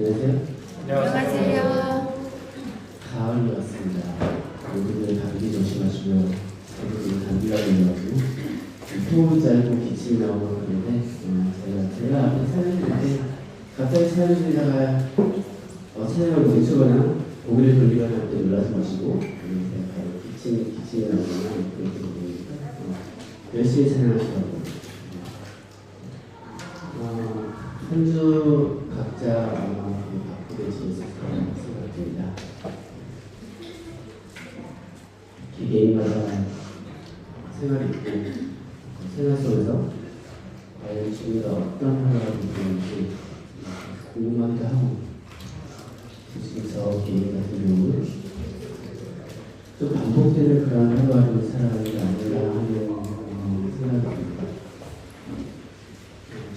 안녕하세요. 안녕하세요. 가을이 왔습니다. 모두들 감기 조심하시고요. 저도 감기가 걸려가지고 호흡이 짧고 기침이 나오고 그러는데 제가 앞에 사연인데 갑자기 사연을 들다가 찬양을 멈추거나 고개를 돌리거나 할 때 놀라지 마시고 제가 바로 기침이 나오거나 그런 부분이니까 열심히 찬양하시라고. 한 주 각자 바쁘게 지냈을 거라고 생각됩니다. 개개인마다 생활이 있고 생활 속에서 과연 주님과 어떤 하루가 되는지 궁금하기도 하고, 지금 저 개인 같은 경우는 좀 반복되는 그런 하루하루 살아가는 게 아닌가 하는 생각이 듭니다.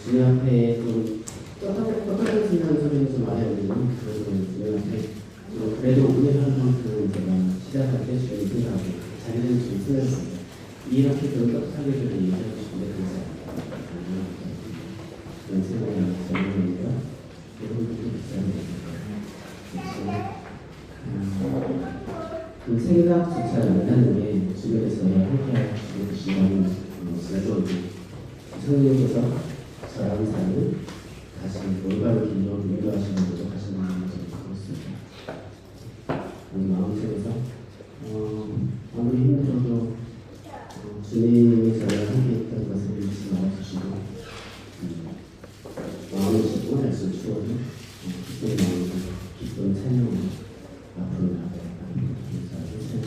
주님 앞에 좀 똑같은 생각하는 소리는 좀 많이 안 들리는 그래도 주님 앞에 그래도 오늘 하는 만큼 제가 시작할 때 주님이 생각하고 자리는 좀 쓰면서 이렇게 좀 똑똑하게 좀 얘기하고 싶은데 그런 생각이 정리되니까 여러분들도 그 생각조차 안 하는 게 주변에서 함께 주시는 즐거움이 성령님께서 저랑 사는 다시 올바른 길로 인도하시는 노력하시는 것을 그렇습니다. 마음 속에서 아무리 힘들어도 주님이 저랑 함께 있던 것을 잊지 말아주시고 마음을 씻고 날씨를 추워도 기쁜 마음으로 기쁜 찬양으로 앞으로 나아가야 감사하겠습니다.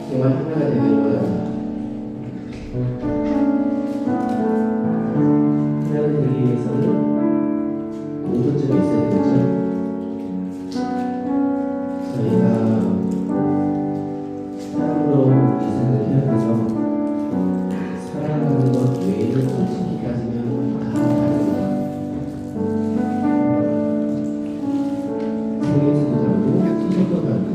정말 하나가 되는 거야. 하나가 되기 위해서는 공통점이 있어야 되겠죠. 저희가 사람으로 이 세상을 태어나서 살아가는 것 외에는 솔직히 따지면 다 다릅니다. 생김새도 다르고 성격도 다르고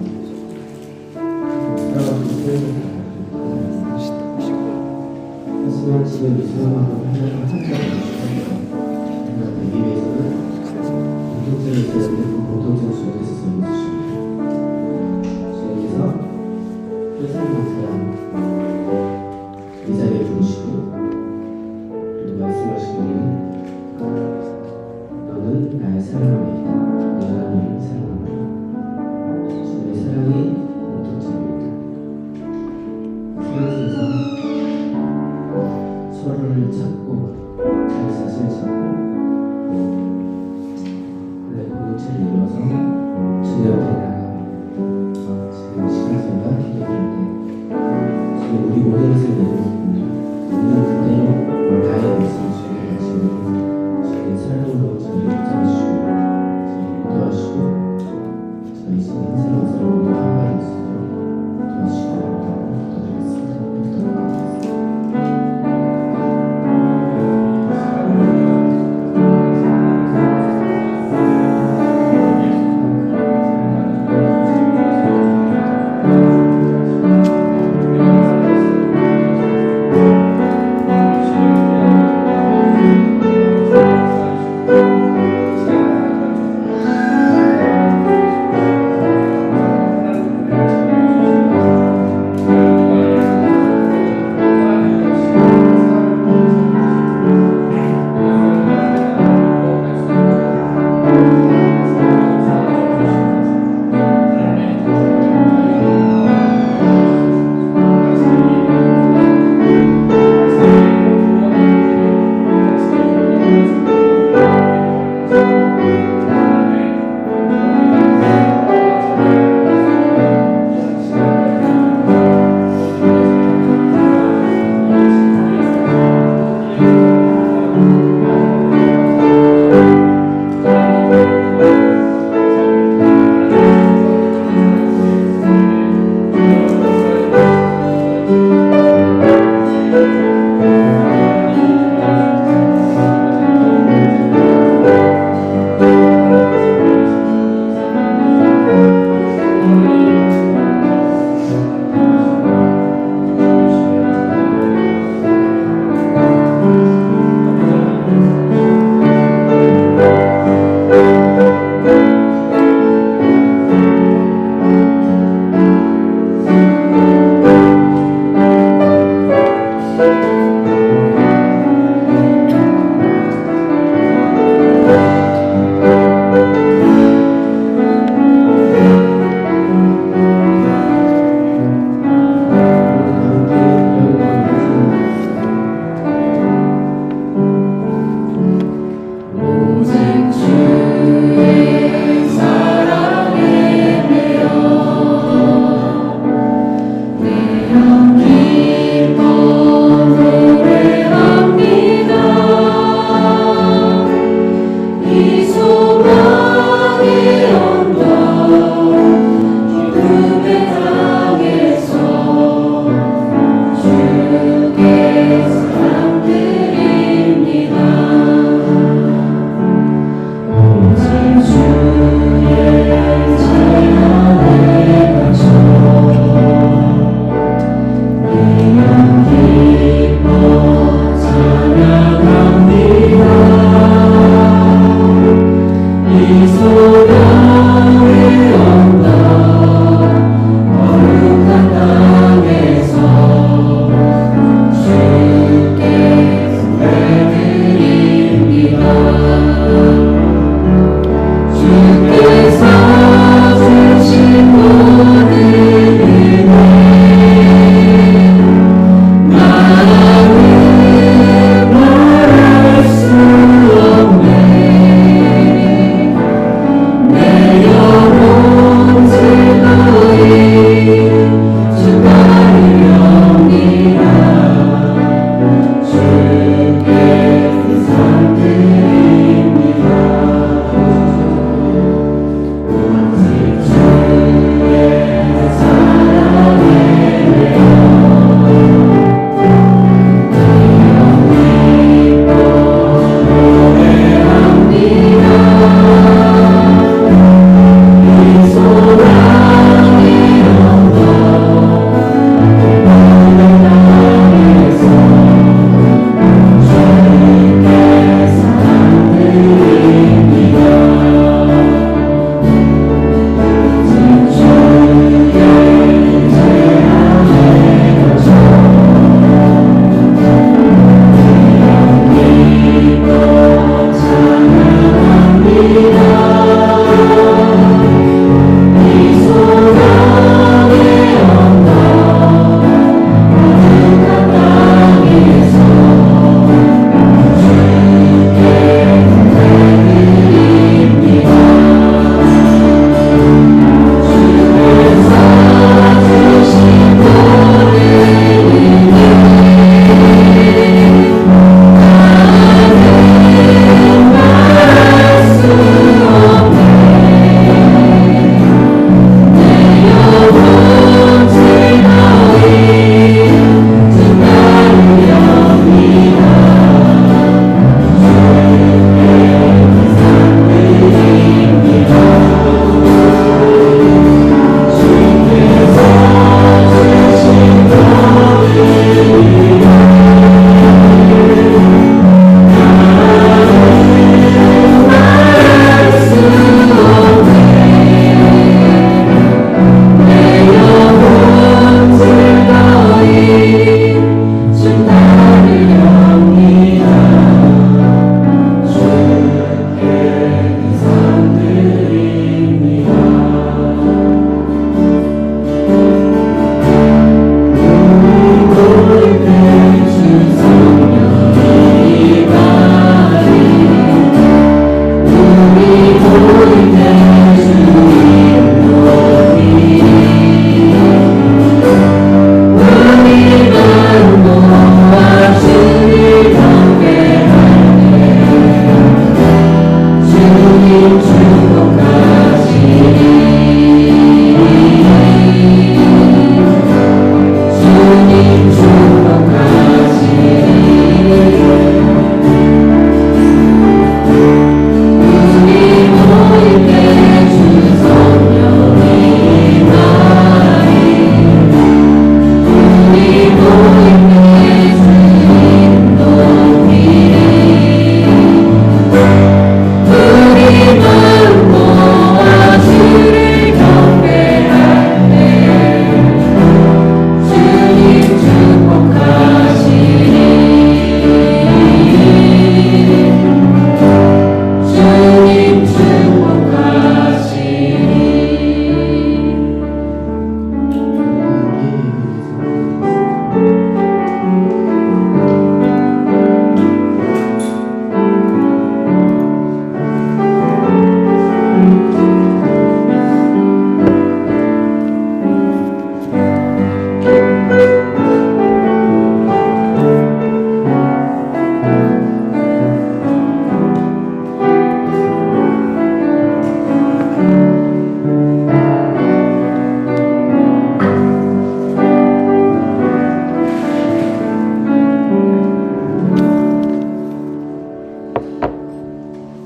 하지만 지금 이 상황을 하나가 함께 하나가 되기 위해서는 공통점이 있어야 되는데 그 공통점 속에서 살아주십니다. 주님께서 세상의 사람 이 자리에 부르시고 그리고 말씀하시기를 너는 나의 사랑함이다. 내가 너를 사랑한다. 주님의 사랑이 공통점입니다. 세상에서 서로를 찾고 자기 자신을 찾고 내 공동체를 이루어서 주님 앞에 나아갑니다. 지금 이 시간 제가 기도드릴 때 주님 우리 모든 것을 내려놓고 있는 그대로 나의 모습을 주님께 가시고 주님의 사랑으로 저희를 붙잡아주시고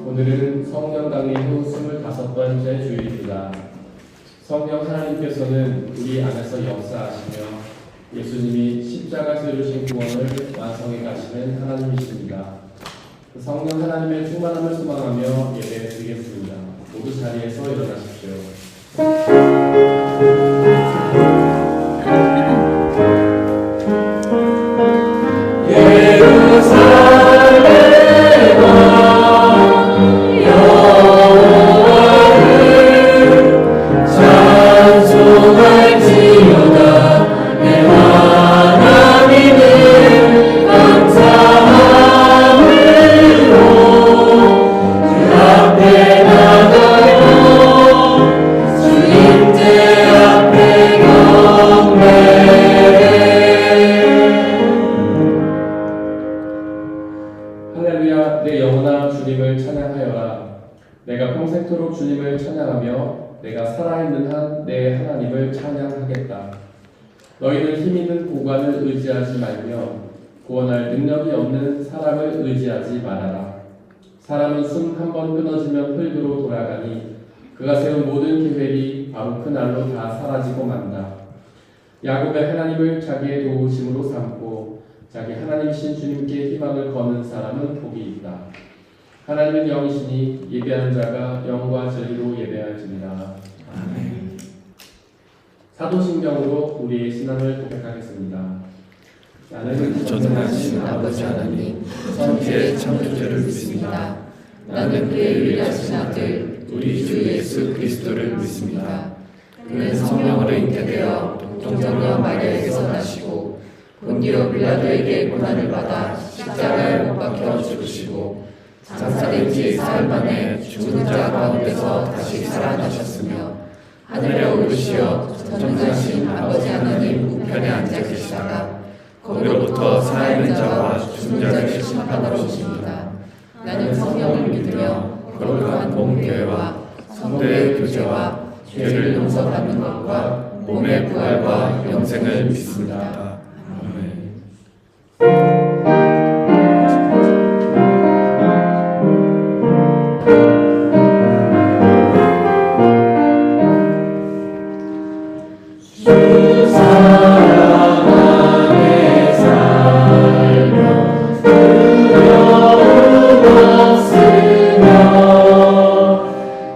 오늘은 성령 강림 후 25번째 주일입니다. 성령 하나님께서는 우리 안에서 역사하시며 예수님이 십자가 세우신 구원을 완성해 가시는 하나님이십니다. 성령 하나님의 충만함을 소망하며 예배 드리겠습니다. 모두 자리에서 일어나십시오. 할렐루야, 내 영혼아 주님을 찬양하여라. 내가 평생토록 주님을 찬양하며 내가 살아있는 한 내 하나님을 찬양하겠다. 너희는 힘 있는 고관을 의지하지 말며 구원할 능력이 없는 사람을 의지하지 말아라. 사람은 숨 한 번 끊어지면 흙으로 돌아가니 그가 세운 모든 계획이 바로 그날로 다 사라지고 만다. 야곱의 하나님을 자기의 도우심으로 삼고 자기 하나님이신 주님께 희망을 거는 사람은 복이 있다. 하나님은 영이시니 예배하는 자가 영과 진리로 예배할지니라. 아멘. 사도신경으로 우리의 신앙을 고백하겠습니다. 나는 전능하신 아버지 하나님, 천지의 창조주를 믿습니다. 나는 그의 유일하신 아들, 우리 주 예수 그리스도를 믿습니다. 그는 성령으로 잉태되어 동정녀 마리아에게서 나시고 본디오 빌라도에게 고난을 받아 십자가에 못 박혀 죽으시고 장사된 지 사흘 만에 죽은 자 가운데서 다시 살아나셨으며 하늘에 오르시어 전능하신 아버지 하나님 우편에 앉아 계시다가 거기로부터 살아있는 자와 죽은 자를 심판하러 오십니다. 나는 성령을 믿으며 거룩한 공교회와 성도의 교제와 죄를 용서받는 것과 몸의 부활과 영생을 믿습니다. 아멘.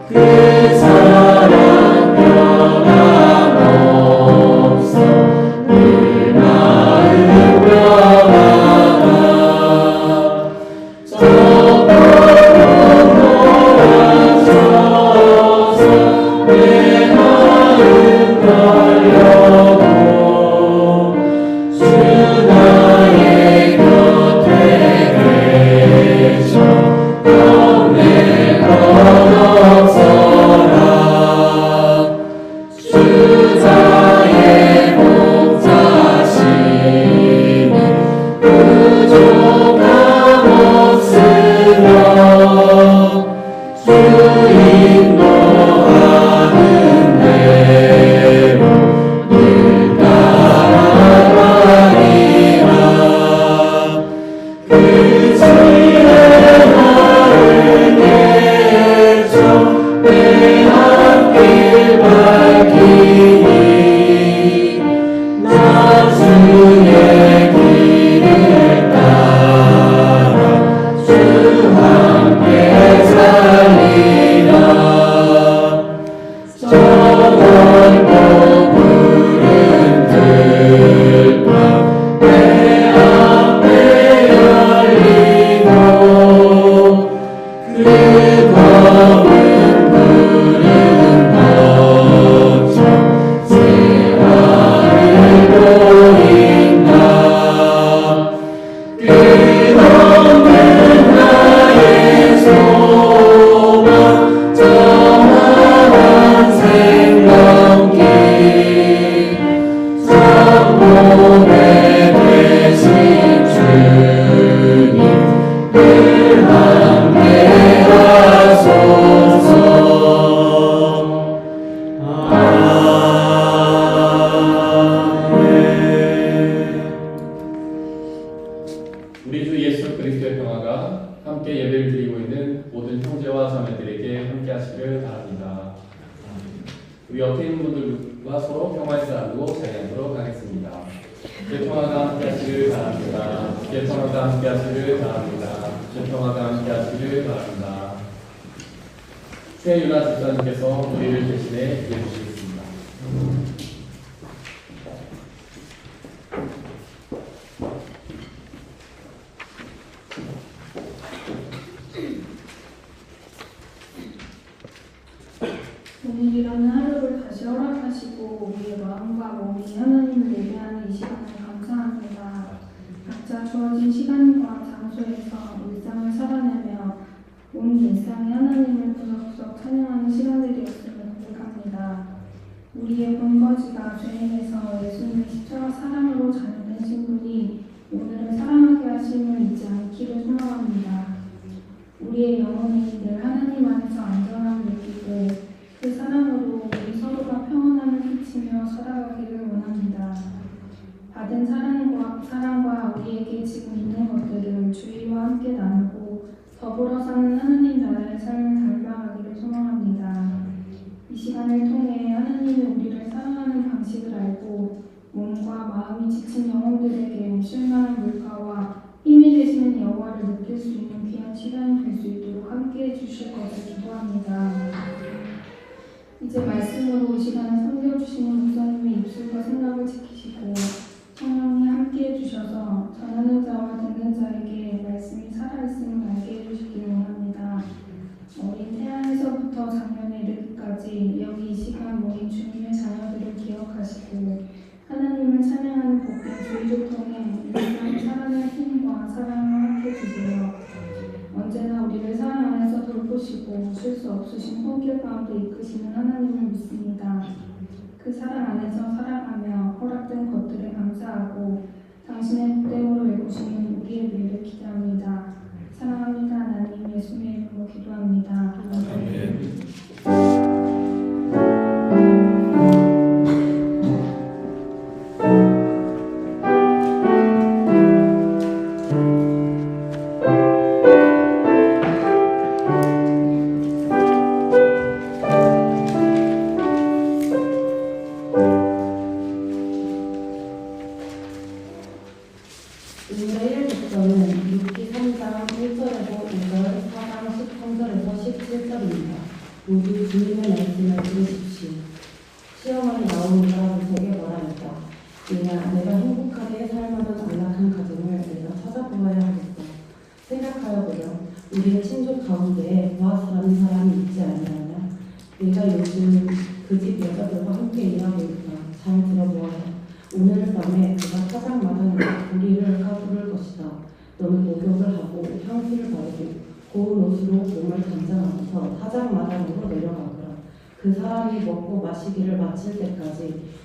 그 사랑 변함없어 인도하는 대로 늘 따라가리라. 그 지혜 나를 깨쳐 내 앞길 밝히니 나 주의 길을 따라 주 함께 살리라. 저 넓고 푸른 들판 내 앞에 열리고 그 검은 푸른 덕천 새하늘 보인다. 끝없는 나의 소망 저 하나 생명길 성모에 되신 주님 늘 함께 하소서. 우리 주 예수 그리스도의 평화가 함께 예배를 드리고 있는 모든 형제와 자매들에게 함께 하시길 바랍니다. 우리 옆에 있는 분들과 서로 평화의 쌀을 나누고 자리하도록 하겠습니다. 주의 평화가 함께 하시길 바랍니다. 주의 평화가 함께 하시길 바랍니다. 주의 평화가 함께 하시길 바랍니다. 최윤아 집사님께서 우리를 대신해 기도해 주시겠습니다. 오늘이라는 하루를 다시 허락하시고 우리의 마음과 몸이 하나님을 예배하는 이 시간을 감사합니다. 각자 주어진 시간과 장소에서 일상을 살아내며 온 일상에 하나님을 구석구석 찬양하는 시간들이었음을 고백합니다. 우리의 본거지가 죄인에서 예수님의 십자가 사랑으로 자녀되신 분이 오늘을 사랑하게 하심을 잊지 않기를 소망합니다. 우리의 영혼이 늘 하나님 안에서 안전함을 느끼고 그 사랑으로 우리 서로가 평온함을 끼치며 살아가기를 원합니다. 받은 사랑과 우리에게 지금 있는 것들을 주위와 함께 나누고 더불어 사는 하나님 나라의 삶을 닮아가기를 소망합니다. 이 시간을 통해 하나님이 우리를 사랑하는 방식을 알고 몸과 마음이 지친 영혼들에게 실망한 물가와 힘이 되시는 여호와를 느낄 수 있는 귀한 시간이 될 수 있도록 함께해 주실 것을 기도합니다. 이제 말씀으로 이 시간을 섬겨주시는 목사님의 입술과 생각을 지키시고 성령이 함께해 주셔서 전하는 자와 듣는 자에게 말씀이 살아있음을 알게 해주시기를 원합니다. 어린 태아에서부터 작년에 이르기까지 여기 이 시간 모인 주님의 자녀들을 기억하시고 하나님을 찬양하는 복된 주의를 통해 일상을 살아낼 힘과 사랑을 함께 주세요. 언제나 우리를 사랑 안에서 돌보시고 실수 없으신 손길 가운데 이끄시는 하나님을 믿습니다. 그 사랑 안에서 살아가며 허락된 것들에 감사하고 당신의 복됨으로 메꾸시는 우리의 미래를 기대합니다. 사랑합니다. 하나님 예수님의 이름으로 기도합니다. 아멘. 오늘의 1독서는 욥기 3장 1절에서 5절, 4장 13절에서 17절입니다. 모두 주님의 말씀을 들으십시오. 시험원에 나오는 사람들에게 말하였다. 이냐 내가 행복하게 살만한 안락한 가정을 내가 찾아보아야 하겠다. 생각하여보렴. 우리의 친족 가운데에 보아스라는 사람이 있지 않느냐. 내가 요즘 그 집 여자들과 함께 일하고 있다. 잘 들어보아라. 오늘 밤에 그가 타작마당에 우리를 까부를 것이다. 너는 목욕을 하고 향수를 바르고 고운 옷으로 몸을 단장하면서 타작마당으로 내려가거라. 그 사람이 먹고 마시기를 마칠 때까지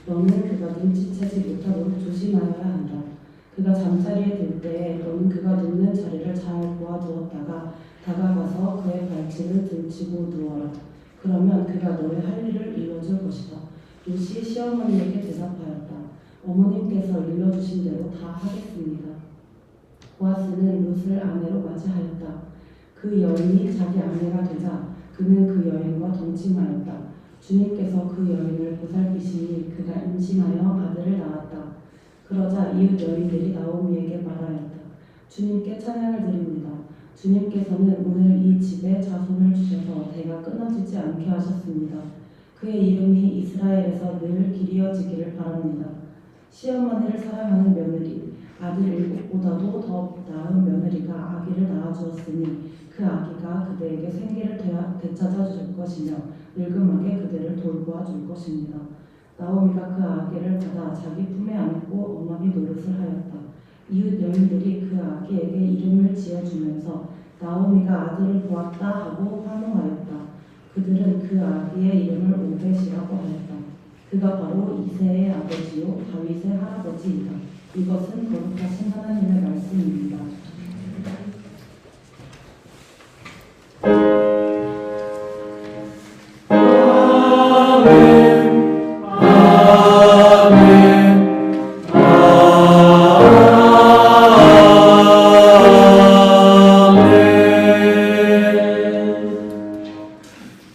너는 그가 눈치채지 못하도록 조심하여야 한다. 그가 잠자리에 들 때에 너는 그가 눕는 자리를 잘 보아두었다가 다가가서 그의 발치를 들치고 누워라. 그러면 그가 너의 할 일을 일러줄 것이다. 롯이 시어머니에게 대답하였다. 어머님께서 일러주신 대로 다 하겠습니다. 보아스는 롯을 아내로 맞이하였다. 그 여인이 자기 아내가 되자 그는 그 여인과 동침하였다. 주님께서 그 여인을 보살피시니 그가 임신하여 아들을 낳았다. 그러자 이웃 여인들이 나오미에게 말하였다. 주님께 찬양을 드립니다. 주님께서는 오늘 이 집에 자손을 주셔서 대가 끊어지지 않게 하셨습니다. 그의 이름이 이스라엘에서 늘 길이어지기를 바랍니다. 시어머니를 사랑하는 며느리, 아들 7보다도 더 나은 며느리가 아기를 낳아주었으니 그 아기가 그대에게 생기를 되찾아 줄 것이며 늙음하게 그대를 돌보아 줄 것입니다. 나오미가 그 아기를 받아 자기 품에 안고 어머니 노릇을 하였다. 이웃 여인들이 그 아기에게 이름을 지어주면서 나오미가 아들을 보았다 하고 환호하였다. 그들은 그 아기의 이름을 오벳이라고 하였다. 그가 바로 이새의 아버지요 다윗의 할아버지이다. 이것은 거룩하신 하나님의 말씀입니다.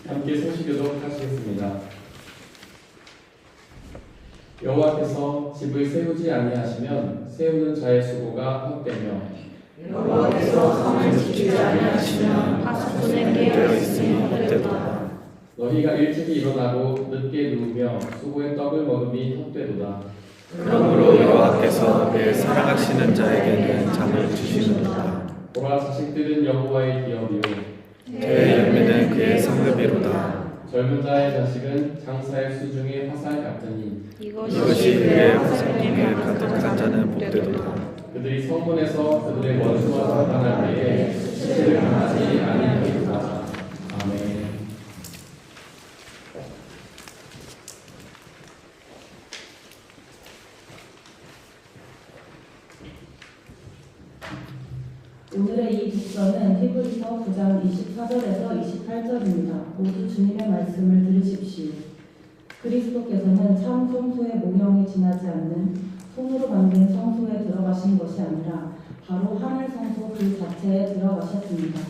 함께 성시교독 하시겠습니다. 여호와께서 집을 세우지 아니하시면 세우는 자의 수고가 헛되며 여호와께서 성을 지키지 아니하시면 자손의 깨어 있으니 헛되도다. 너희가 일찍이 일어나고 늦게 누우며 수고의 떡을 먹음이 헛되도다. 그러므로 여호와께서 내 사랑하시는 자에게는 잠을 주시느니라. 보라 자식들은 여호와의 기업이요 그의 열매는 그의 상급이로다. 젊은 자의 자식은 장사의 수중의 화살 같으니 이것이 그의 화살통에 가득한 자는 복되도다. 그들이 성문에서 그들의 원수와 상관할 때에 수치를 당하지 아니하리로다. 아멘. 오늘의 이 독서는 히브리서 9장 24절에서 28절입니다. 모두 주님의 말씀을 들으십시오. 그리스도께서는 참 성소의 모형이 지나지 않는 손으로 만든 성소에 들어가신 것이 아니라 바로 하늘 성소 그 자체에 들어가셨습니다.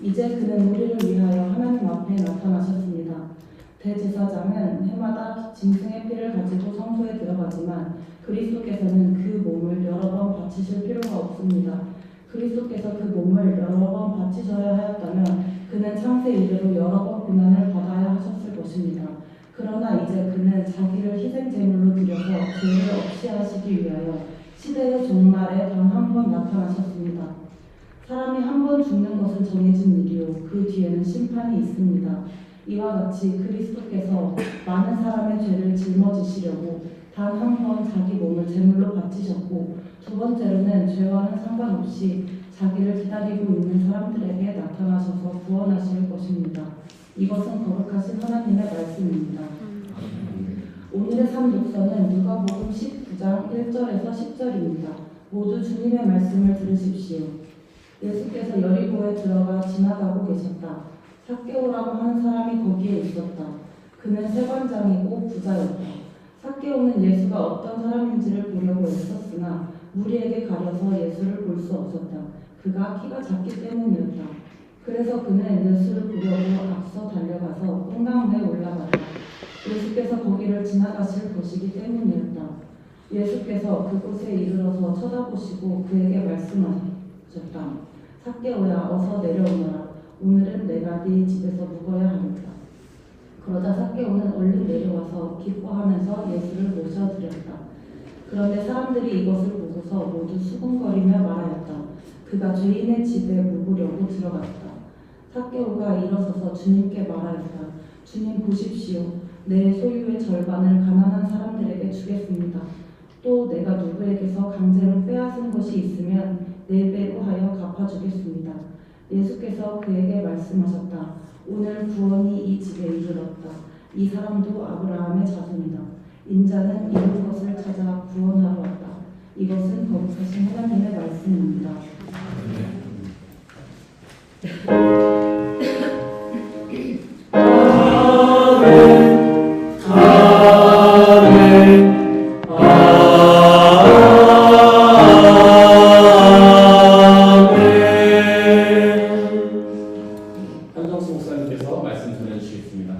이제 그는 우리를 위하여 하나님 앞에 나타나셨습니다. 대제사장은 해마다 짐승의 피를 가지고 성소에 들어가지만 그리스도께서는 그 몸을 여러 번 바치실 필요가 없습니다. 그리스도께서 그 몸을 여러 번 바치셔야 하였다면 그는 창세 이래로 여러 번 고난을 받아야 하셨을 것입니다. 그러나 이제 그는 자기를 희생 제물로 드려서 죄를 없이 하시기 위하여 시대의 종말에 단 한 번 나타나셨습니다. 사람이 한 번 죽는 것은 정해진 일이요 그 뒤에는 심판이 있습니다. 이와 같이 그리스도께서 많은 사람의 죄를 짊어지시려고 단 한 번 자기 몸을 제물로 바치셨고 두 번째로는 죄와는 상관없이 자기를 기다리고 있는 사람들에게 나타나셔서 구원하실 것입니다. 이것은 거룩하신 하나님의 말씀입니다. 오늘의 산독서는 누가복음 19장 1절에서 10절입니다. 모두 주님의 말씀을 들으십시오. 예수께서 여리고에 들어가 지나가고 계셨다. 삭개오라고 하는 사람이 거기에 있었다. 그는 세관장이고 부자였다. 삭개오는 예수가 어떤 사람인지를 보려고 애썼으나 무리에게 가려서 예수를 볼 수 없었다. 그가 키가 작기 때문이었다. 그래서 그는 예수를 보려고 앞서 달려가서 뽕강에 올라갔다. 예수께서 거기를 지나가실 것이기 때문이었다. 예수께서 그곳에 이르러서 쳐다보시고 그에게 말씀하셨다. 삭개오야 어서 내려오너라. 오늘은 내가 네 집에서 묵어야 하겠다. 그러자 삭개오는 얼른 내려와서 기뻐하면서 예수를 모셔드렸다. 그런데 사람들이 이것을 보고서 모두 수군거리며 말하였다. 그가 죄인의 집에 묵으려고 들어갔다. 삭개오가 일어서서 주님께 말하였다. 주님 보십시오. 내 소유의 절반을 가난한 사람들에게 주겠습니다. 또 내가 누구에게서 강제로 빼앗은 것이 있으면 4배로 하여 갚아주겠습니다. 예수께서 그에게 말씀하셨다. 오늘 구원이 이 집에 이르렀다. 이 사람도 아브라함의 자손이다. 인자는 잃은 것을 찾아 구원하러 왔다. 이것은 거룩하신 하나님의 말씀입니다. 아멘. 한정수 목사님께서 말씀 전해주시겠습니다.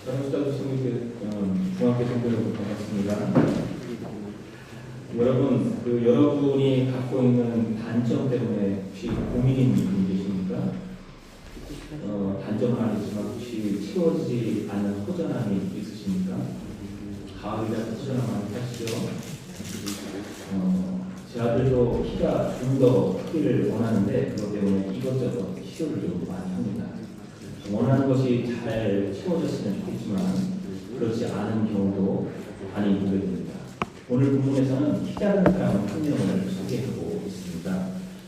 사랑수자도 성교회 중학교 성도여러분 반갑습니다. 여러분, 여러분이 갖고 있는 단점 때문에 혹시 고민인 분이 계십니까? 단점은 아니지만 혹시 채워지지 않는 허전함이 있으십니까? 가을이라서 허전함 많이 타시죠? 제 아들도 키가 좀 더 크기를 원하는데 그것 때문에 이것저것 시도를 좀 많이 합니다. 원하는 것이 잘 채워졌으면 좋겠지만 그렇지 않은 경우도 많이 보게 됩니다. 오늘 본문에서는 키 작은 사람 한 명을 소개하고 있습니다.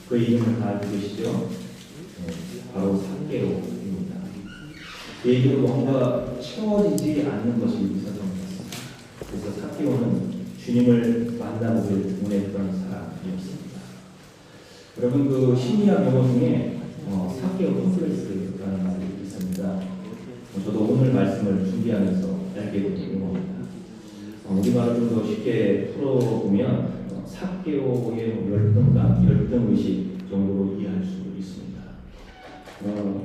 그 이름을 다 알고 계시죠? 바로 삭개오입니다. 그 얘기는 뭔가 채워지지 않는 것이 있었던 것 같습니다. 그래서 삭개오는 주님을 만나보길 원했던 사람이었습니다. 여러분, 심리학 용어 중에 삭개오 콤플렉스라는 말이 있습니다. 저도 오늘 말씀을 준비하면서 알게 된 용어입니다. 우리말을 좀 더 쉽게 풀어보면 삭개오의 열등의식 정도로 이해할 수 있습니다.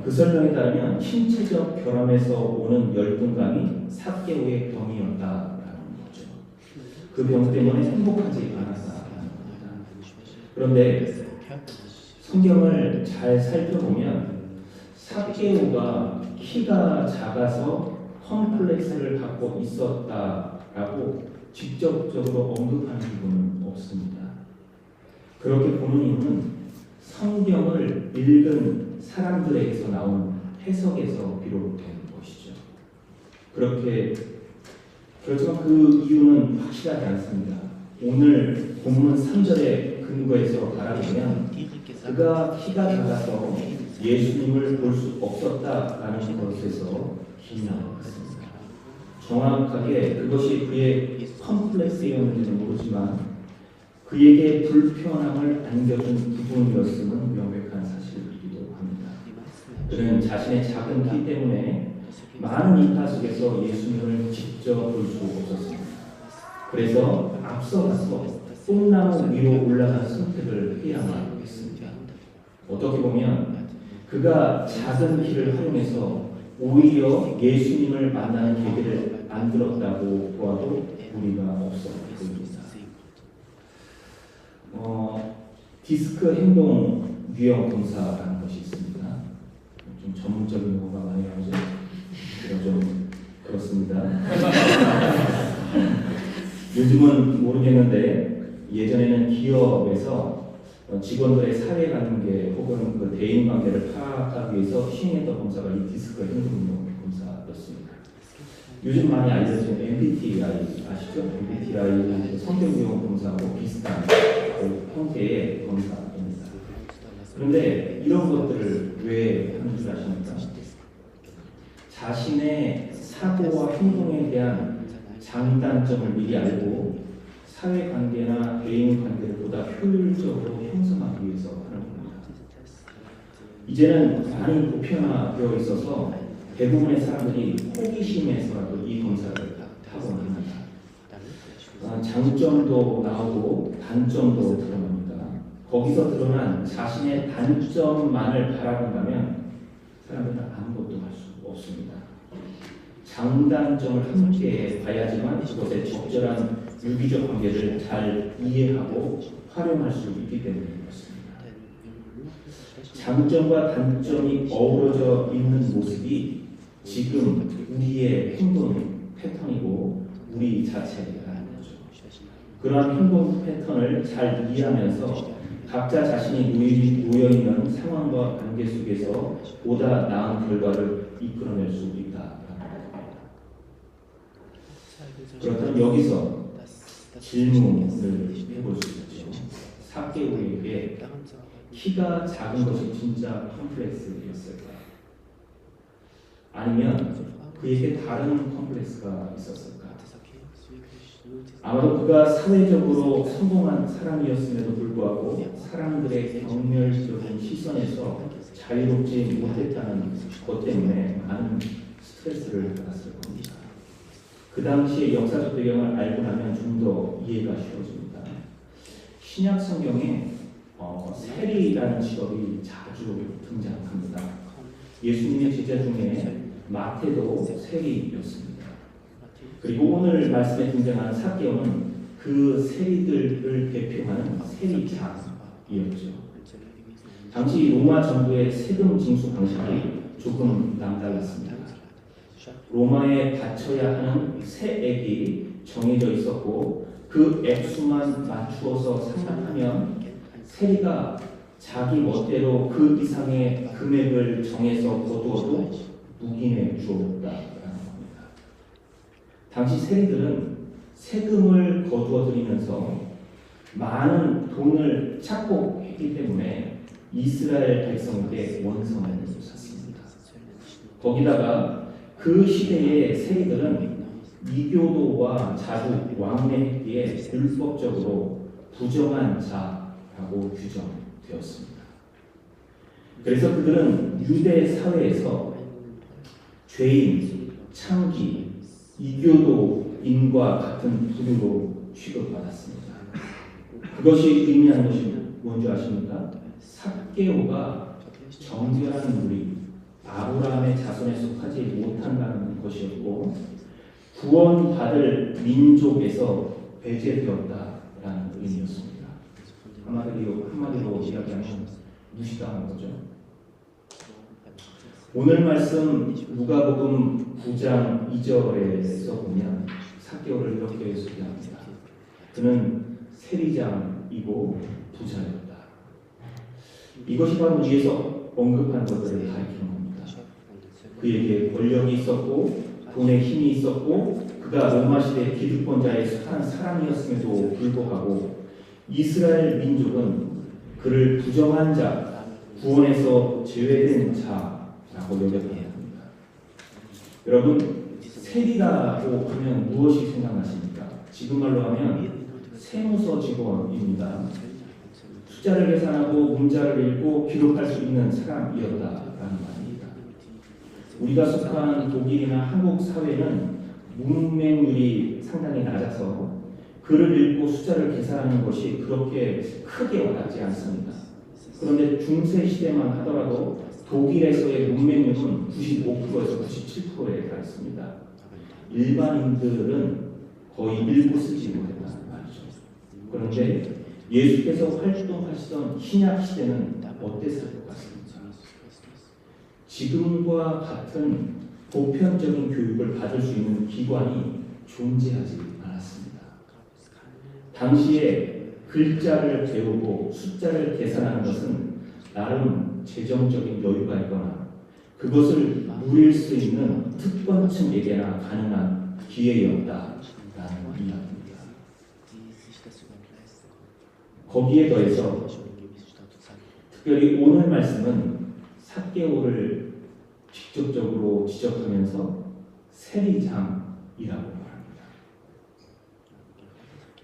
그 설명에 따르면 신체적 결함에서 오는 열등감이 삭개오의 병이었다라는 거죠. 그 병 때문에 행복하지 않았다라는 겁니다. 그런데 성경을 잘 살펴보면 삭개오가 키가 작아서 컴플렉스를 갖고 있었다라고 직접적으로 언급하는 부분은 없습니다. 그렇게 보는 이유는 성경을 읽은 사람들에게서 나온 해석에서 비롯된 것이죠. 그렇지만 그 이유는 확실하지 않습니다. 오늘 본문 3절의 근거에서 바라보면 그가 키가 작아서 예수님을 볼 수 없었다라는 것에서 기인하였습니다. 정확하게 그것이 그의 컴플렉스였는지는 모르지만 그에게 불편함을 안겨준 부분이었음은 명백한 사실이기도 합니다. 그는 자신의 작은 키 때문에 많은 인파 속에서 예수님을 직접 볼 수 없었습니다. 그래서 앞서가서 뽕나무 위로 올라간 선택을 해야만 했습니다. 어떻게 보면 그가 작은 키를 활용해서 오히려 예수님을 만나는 계기를 만들었다고 보아도 무리가 없어 보입니다. 디스크 행동 유형 검사라는 것이 있습니다. 좀 전문적인 용어가 많이 나오죠. 좀 그렇습니다. 요즘은 모르겠는데 예전에는 기업에서 직원들의 사회관계 혹은 그 대인관계를 파악하기 위해서 시행했던 검사가 이 디스크 행동 검사였습니다. 요즘 많이 알려진 MBTI 아시죠? MBTI 성격 유형 검사하고 비슷한 형태의 검사입니다. 그런데 이런 것들을 왜 하는 줄 아십니까? 자신의 사고와 행동에 대한 장단점을 미리 알고 사회관계나 대인관계를 보다 효율적으로 형성하기 위해서 하는 겁니다. 이제는 많이 보편화되어 있어서 대부분의 사람들이 호기심에서라도 이 검사를 하곤 합니다. 장점도 나오고 단점도 드러납니다. 거기서 드러난 자신의 단점만을 바라본다면 사람들은 아무것도 할 수 없습니다. 장단점을 함께 봐야지만 그것의 적절한 유기적 관계를 잘 이해하고 활용할 수 있기 때문에 그렇습니다. 장점과 단점이 어우러져 있는 모습이 지금 우리의 행동 패턴이고 우리 자체라는 거죠. 그러한 행동 패턴을 잘 이해하면서 각자 자신이 놓여있는 상황과 관계 속에서 보다 나은 결과를 이끌어낼 수 있다라는 겁니다. 그렇다면 여기서 질문을 해볼 수 있죠. 삭개오에게 키가 작은 것이 진짜 컴플렉스였을까? 아니면 그에게 다른 컴플렉스가 있었을까? 아마도 그가 사회적으로 성공한 사람이었음에도 불구하고 사람들의 경멸적인 시선에서 자유롭지 못했다는 것 때문에 많은 스트레스를 받았을 겁니다. 그 당시의 역사적 배경을 알고 나면 좀 더 이해가 쉬워집니다. 신약 성경에 세리라는 직업이 자주 등장합니다. 예수님의 제자 중에 마태도 세리였습니다. 그리고 오늘 말씀에 등장하는 삭개오는 그 세리들을 대표하는 세리장이었죠. 당시 로마 정부의 세금 징수 방식이 조금 남달랐습니다. 로마에 바쳐야 하는 세액이 정해져 있었고 그 액수만 맞추어서 상납하면 세리가 자기 멋대로 그 이상의 금액을 정해서 거두어도 묵인해 주었다라는 겁니다. 당시 세리들은 세금을 거두어 들이면서 많은 돈을 착복했기 때문에 이스라엘 백성에게 원성을 샀습니다. 거기다가 그 시대의 세리들은 이교도와 자주 왕래했기에 율법적으로 부정한 자라고 규정되었습니다. 그래서 그들은 유대 사회에서 죄인, 창기, 이교도인과 같은 부류로 취급받았습니다. 그것이 의미하는 것이 뭔지 아십니까? 삭개오가 정결한 무리, 아브라함의 자손에 속하지 못한다는 것이었고 구원받을 민족에서 배제되었다라는 의미였습니다. 한마디로 이야기하면 무시당한 거죠. 오늘 말씀 누가복음 9장 2절에서 보면 삭개오를 이렇게 소개합니다. 그는 세리장이고 부자였다. 이것이 바로 위에서 언급한 것들을 가리키는 겁니다. 그에게 권력이 있었고 돈의 힘이 있었고 그가 로마 시대 기득권자에 속한 사람이었음에도 불구하고 이스라엘 민족은 그를 부정한 자, 구원에서 제외된 자라고 여겼다는 겁니다. 여러분, 세리라고 하면 무엇이 생각나십니까? 지금 말로 하면 세무서 직원입니다. 숫자를 계산하고 문자를 읽고 기록할 수 있는 사람이었다라는 말입니다. 우리가 속한 독일이나 한국 사회는 문맹률이 상당히 낮아서 글을 읽고 숫자를 계산하는 것이 그렇게 크게 와닿지 않습니다. 그런데 중세 시대만 하더라도 독일에서의 문맹률은 95%에서 97%에 달했습니다. 일반인들은 거의 읽고 쓰지 못했다는 말이죠. 그런데 예수께서 활동하시던 신약 시대는 어땠을 것 같습니까? 지금과 같은 보편적인 교육을 받을 수 있는 기관이 존재하지 않았습니다. 당시에 글자를 배우고 숫자를 계산하는 것은 나름 재정적인 여유가 있거나 그것을 누릴 수 있는 특권층에게나 가능한 기회였다라는 이야기입니다. 거기에 더해서 특별히 오늘 말씀은 삭개오를 직접적으로 지적하면서 세리장이라고 말합니다.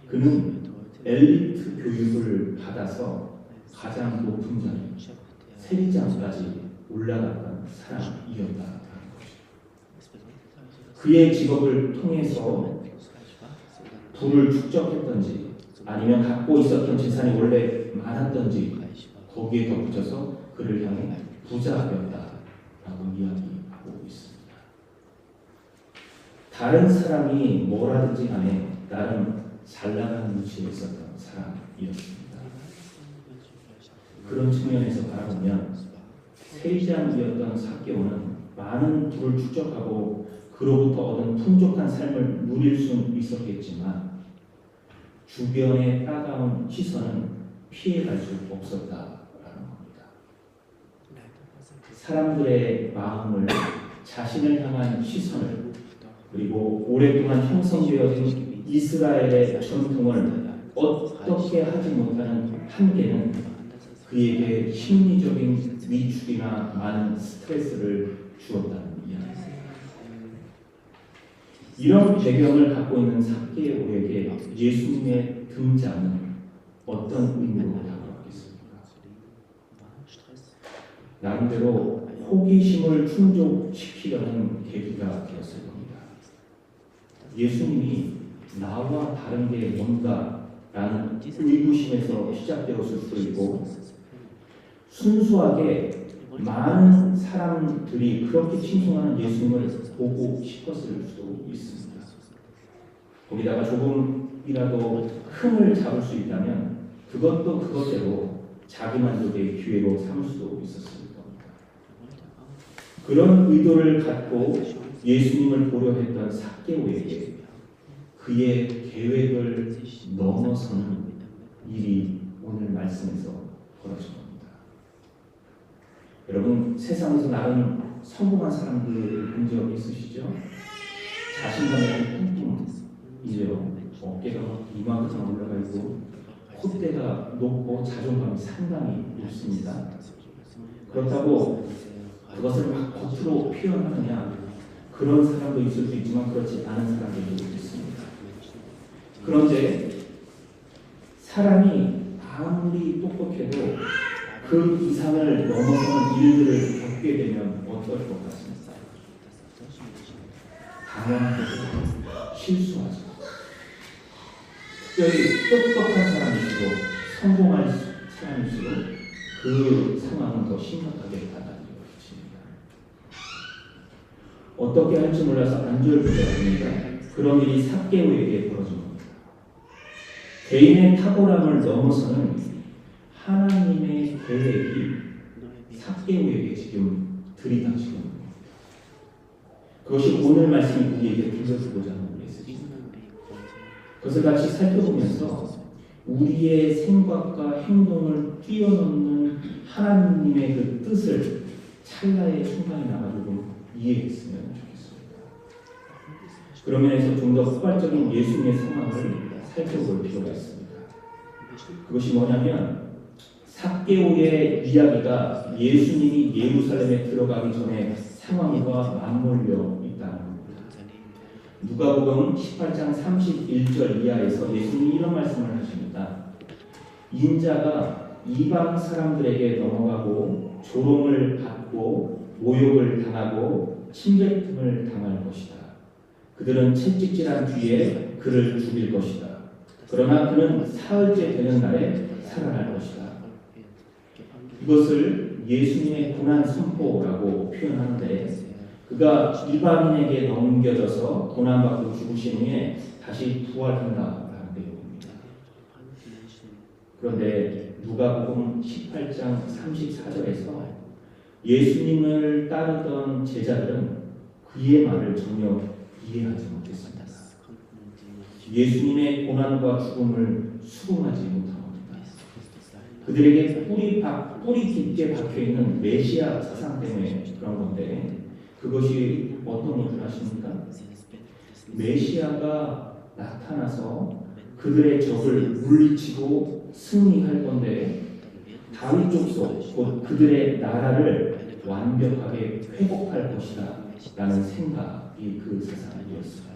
그는 엘리트 교육을 받아서 가장 높은 자리, 세리장까지 올라갔던 사람이었다는 것이죠. 그의 직업을 통해서 부를 축적했던지 아니면 갖고 있었던 재산이 원래 많았던지 거기에 덧붙여서 그를 향해 부자였다라고 이야기하고 있습니다. 다른 사람이 뭐라든지 간에 나름 잘나가는 위치에 있었던 사람이었습니다. 그런 측면에서 바라보면 세리장이었던 삭개오는 많은 부를 축적하고 그로부터 얻은 풍족한 삶을 누릴 수는 있었겠지만 주변의 따가운 시선은 피해갈 수 없었다라는 겁니다. 사람들의 마음을 자신을 향한 시선을 그리고 오랫동안 형성되어진 이스라엘의 전통을 어떻게 하지 못하는 한계는 그에게 심리적인 위축이나 많은 스트레스를 주었다는 이야기입니다. 이런 배경을 갖고 있는 삭개오에게 예수님의 등장은 어떤 의미로 다가왔겠습니까? 나름대로 호기심을 충족시키려는 계기가 되었을 겁니다. 예수님이 나와 다른 게 뭔가라는 의구심에서 시작되었을 수도 있고, 순수하게 많은 사람들이 그렇게 칭송하는 예수님을 보고 싶었을 수도 있습니다. 거기다가 조금이라도 흠을 잡을 수 있다면 그것도 그것대로 자기 만족의 기회로 삼을 수도 있었을 겁니다. 그런 의도를 갖고 예수님을 보려 했던 삭개오에게 그의 계획을 넘어서는 일이 오늘 말씀에서 벌어진 겁니다. 여러분, 세상에서 나름 성공한 사람들 본 적 있으시죠? 자신감이 뚱뚱이죠. 어깨가 이만큼 올라가 있고 콧대가 높고 자존감이 상당히 높습니다. 그렇다고 그것을 막 겉으로 표현하느냐, 그런 사람도 있을 수 있지만 그렇지 않은 사람들도 있습니다. 그런데 사람이 아무리 똑똑해도 그 이상을 넘어서는 일들을 겪게 되면 어떨 것 같습니까? 당황하고 실수하죠. 특별히 똑똑한 사람일수록, 성공할 사람일수록 그 상황은 더 심각하게 받아들여집니다. 어떻게 할지 몰라서 안절부절합니다. 그런 일이 삭개오에게 벌어진 겁니다. 개인의 탁월함을 넘어서는 하나님의 계획이 삭개오에게 지금 들이닥치고 있는 겁니다. 그것이 오늘 말씀이 우리에게 들려주고자 하는 메시지입니다. 그것을 같이 살펴보면서 우리의 생각과 행동을 뛰어넘는 하나님의 그 뜻을 찰나의 순간이나마 조금 이해했으면 좋겠습니다. 그런 면에서 좀 더 포괄적인 예수님의 상황을 살펴볼 필요가 있습니다. 그것이 뭐냐면, 삭개오의 이야기가 예수님이 예루살렘에 들어가기 전에 상황과 맞물려 있다는 겁니다. 누가복음 18장 31절 이하에서 예수님이 이런 말씀을 하십니다. 인자가 이방 사람들에게 넘어가고 조롱을 받고 모욕을 당하고 침뱉음을 당할 것이다. 그들은 채찍질한 뒤에 그를 죽일 것이다. 그러나 그는 사흘째 되는 날에 살아날 것이다. 이것을 예수님의 고난 선포라고 표현하는데, 그가 이방인에게 넘겨져서 고난받고 죽으신 후에 다시 부활한다라는 내용입니다. 그런데 누가복음 18장 34절에서 예수님을 따르던 제자들은 그의 말을 전혀 이해하지 못했습니다. 예수님의 고난과 죽음을 수긍하지 못합니다. 그들에게 뿌리 깊게 박혀있는 메시아 사상 때문에 그런 건데, 그것이 어떤 것을 아십니까? 메시아가 나타나서 그들의 적을 물리치고 승리할 건데, 다윗 족속, 곧 그들의 나라를 완벽하게 회복할 것이다 라는 생각이 그 사상이었습니다.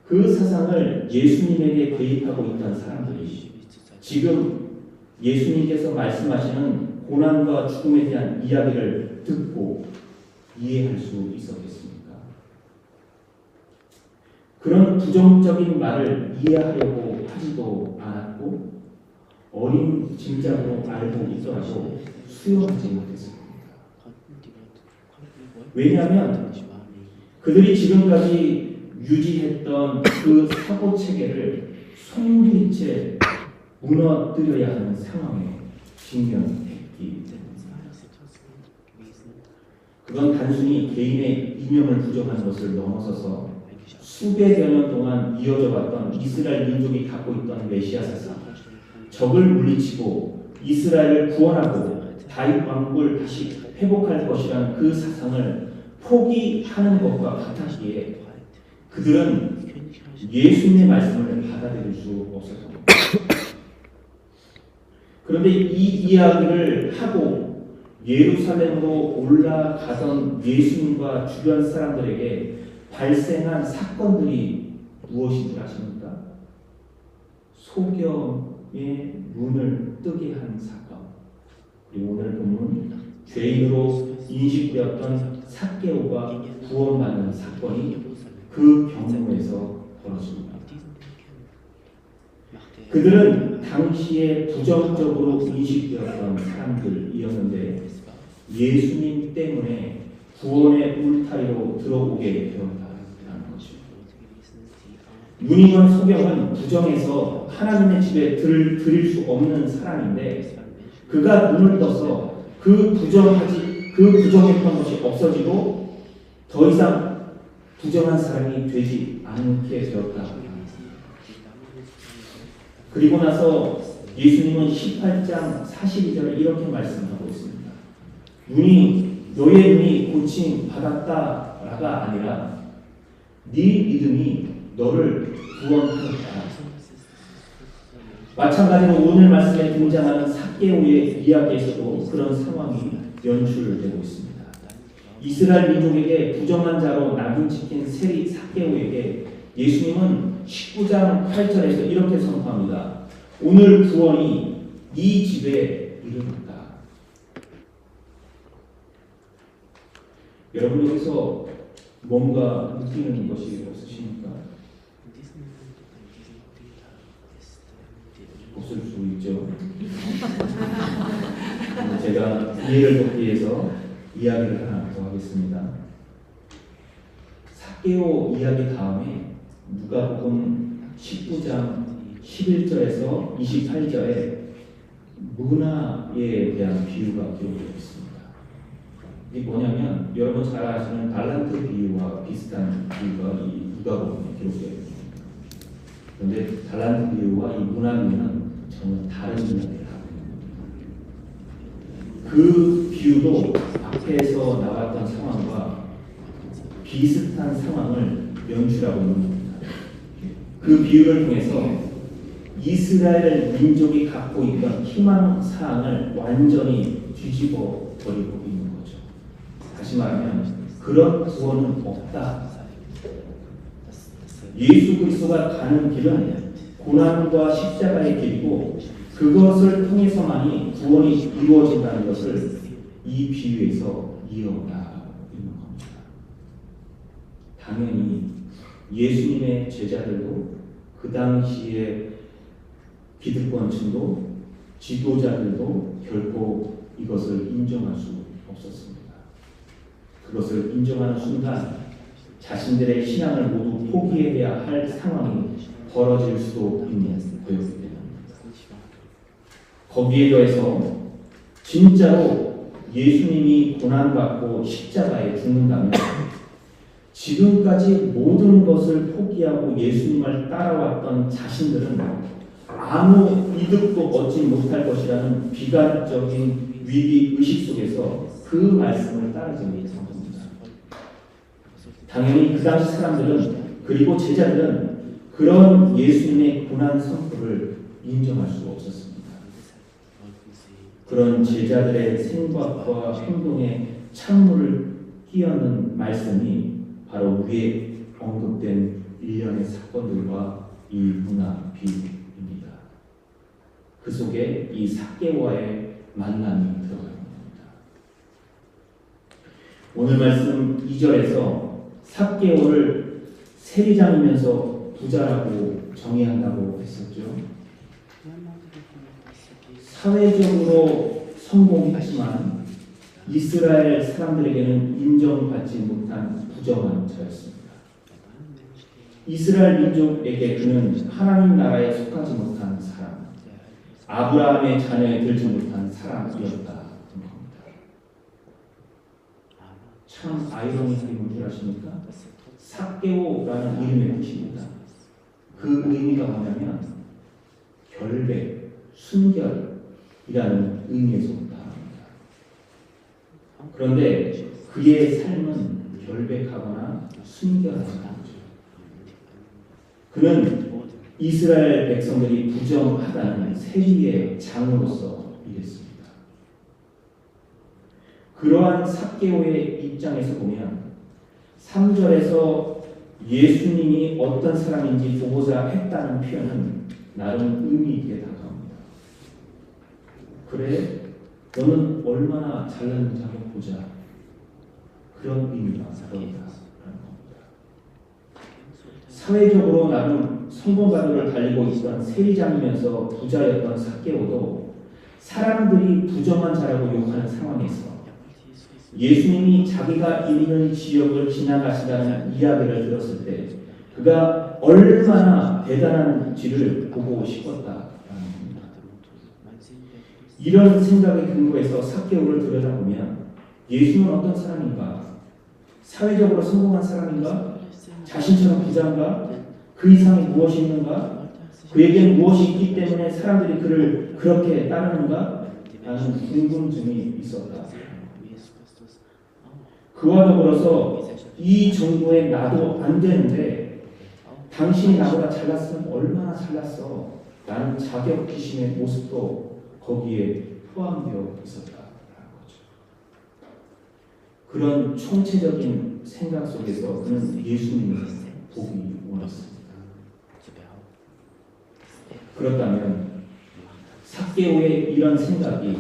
그 사상을 예수님에게 대입하고 있던 사람들이 지금 예수님께서 말씀하시는 고난과 죽음에 대한 이야기를 듣고 이해할 수 있었겠습니까? 그런 부정적인 말을 이해하려고 하지도 않았고, 어린 짐작으로 알고 있더라도 수용하지 못했습니다. 왜냐하면 그들이 지금까지 유지했던 그 사고체계를 손들이채 무너뜨려야 하는 상황에 직면했기 때문입니다. 그건 단순히 개인의 이념을 부정하는 것을 넘어서서 수백여 년 동안 이어져 왔던 이스라엘 민족이 갖고 있던 메시아 사상, 적을 물리치고 이스라엘을 구원하고 다윗 왕국을 다시 회복할 것이라는 그 사상을 포기하는 것과 같았기에 그들은 예수님의 말씀을 받아들일 수 없었던 겁니다. 그런데 이 이야기를 하고 예루살렘으로 올라가던 예수님과 주변 사람들에게 발생한 사건들이 무엇인 줄 아십니까? 소경의 문을 뜨게 한 사건. 그리고 오늘 보면 죄인으로 인식되었던 삭개오가 구원받는 사건이 그 경우에서 벌어집니다. 그들은 당시에 부정적으로 인식되었던 사람들이었는데 예수님 때문에 구원의 울타리로 들어오게 되었다는 것입니다. 눈이 먼 소경은 부정해서 하나님의 집에 들일 수 없는 사람인데 그가 눈을 떠서 그 부정했던 것이 없어지고 더 이상 부정한 사람이 되지 않게 되었다. 그리고 나서 예수님은 18장 42절에 이렇게 말씀하고 있습니다. 너의 눈이 고침 받았다가 아니라 네 믿음이 너를 구원하였다. 마찬가지로 오늘 말씀에 등장하는 삭개오의 이야기에서도 그런 상황이 연출되고 있습니다. 이스라엘 민족에게 부정한 자로 낙인 찍힌 세리 삭개오에게 예수님은 19장 8절에서 이렇게 선포합니다. 오늘 구원이 이 집에 이르렀다. 여러분 여기서 뭔가 느끼는 것이 없으십니까? 없을 수 있죠. 제가 이해를 돕기 위해서 이야기를 하나 더 하겠습니다. 삭개오 이야기 다음에 누가복음 19장 11절에서 28절에 문화에 대한 비유가 기록되어 있습니다. 이게 뭐냐면 여러분 잘 아시는 달란트 비유와 비슷한 비유가 이 누가복음에 기록되어 있습니다. 그런데 달란트 비유와 이 문화 비유는 전혀 다른 이야기를 하고 있는 겁니다. 그 비유도 앞에서 나왔던 상황과 비슷한 상황을 연출하고 있는 겁니다. 그 비유를 통해서 이스라엘 민족이 갖고 있던 희망 사항을 완전히 뒤집어 버리고 있는 거죠. 다시 말하면 그런 구원은 없다. 예수 그리스도가 가는 길은 고난과 십자가의 길이고 그것을 통해서만이 구원이 이루어진다는 것을 이 비유에서 이어나가고 있는 겁니다. 당연히 예수님의 제자들도 그 당시에 기득권층도 지도자들도 결코 이것을 인정할 수 없었습니다. 그것을 인정하는 순간 자신들의 신앙을 모두 포기해야 할 상황이 벌어질 수도 있는 거였기 때문입니다. 거기에 더해서 진짜로 예수님이 고난받고 십자가에 죽는다면 지금까지 모든 것을 포기하고 예수님을 따라왔던 자신들은 아무 이득도 얻지 못할 것이라는 비관적인 위기 의식 속에서 그 말씀을 따르지 못한 겁니다. 당연히 그 당시 사람들은 그리고 제자들은 그런 예수님의 고난 선포를 인정할 수 없었습니다. 그런 제자들의 생각과 행동에 찬물을 끼얹는 말씀이 바로 위에 언급된 일련의 사건들과 이 문화 비유입니다. 그 속에 이 삭개오와의 만남이 들어가는 겁니다. 오늘 말씀 2절에서 삭개오를 세리장이면서 부자라고 정의한다고 했었죠. 사회적으로 성공했지만 이스라엘 사람들에게는 인정받지 못한 부정한 자였습니다. 이스라엘 민족에게 그는 하나님 나라에 속하지 못한 사람, 아브라함의 자녀에 들지 못한 사람이었다. 참 아이러니한 뭔지 아십니까? 삭개오라는 이름의 뜻입니다. 그 의미가 뭐냐면 결백, 순결이라는 의미에서 온다. 그런데 그의 삶은 결백하거나 순결하지 않죠. 그는 이스라엘 백성들이 부정하다는 세리의 장으로서 일했습니다. 그러한 삭개오의 입장에서 보면 3절에서 예수님이 어떤 사람인지 보고자 했다는 표현은 나름 의미 있게 다가옵니다. 그래, 너는 얼마나 잘났는지 한번 보자. 그런 의미가 다가온다라는 겁니다. 사회적으로 나름 성공가도를 달리고 있던 세리장이면서 부자였던 삭개오도 사람들이 부정한 자라고 욕하는 상황에서 예수님이 자기가 있는 지역을 지나가시다는 이야기를 들었을 때 그가 얼마나 대단한지를 보고 싶었다라는 겁니다. 이런 생각에 근거해서 삭개오를 들여다보면 예수는 어떤 사람인가? 사회적으로 성공한 사람인가? 자신처럼 부자인가? 그 이상이 무엇이 있는가? 그에게는 무엇이 있기 때문에 사람들이 그를 그렇게 따르는가? 라는 궁금증이 있었다. 그와 더불어서 이 정도의 나도 안 되는데 당신이 나보다 잘났으면 얼마나 잘났어? 라는 자격지심의 모습도 거기에 포함되어 있었다라는 거죠. 그런 총체적인 생각 속에서 그는 예수님을 보기 원했습니다. 그렇다면 삭개오의 이런 생각이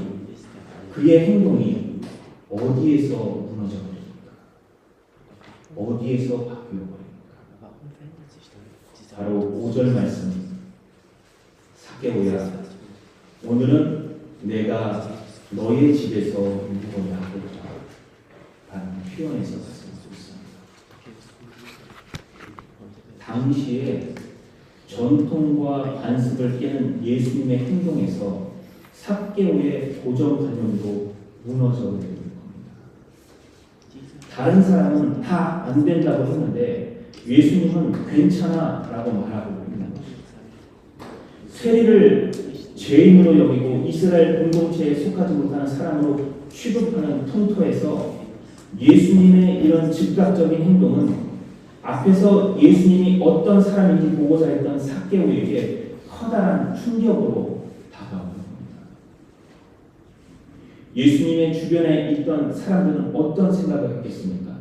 그의 행동이 어디에서 무너져 버립니까? 어디에서 바뀌어 버립니까? 바로 5절 말씀. 삭개오야, 오늘은 내가 너의 집에서 묵어야 하겠다 라는 표현에서 말씀하고 있습니다. 당시에 전통과 관습을 깨는 예수님의 행동에서 삭개오의 고정관념도 무너져 버리는 겁니다. 다른 사람은 다 안 된다고 했는데 예수님은 괜찮아 라고 말하고 있는 것입니다. 세리를 죄인으로 여기고 이스라엘 공동체에 속하지 못하는 사람으로 취급하는 통토에서 예수님의 이런 즉각적인 행동은 앞에서 예수님이 어떤 사람인지 보고자 했던 삭개오에게 커다란 충격으로 다가오는 겁니다. 예수님의 주변에 있던 사람들은 어떤 생각을 했겠습니까?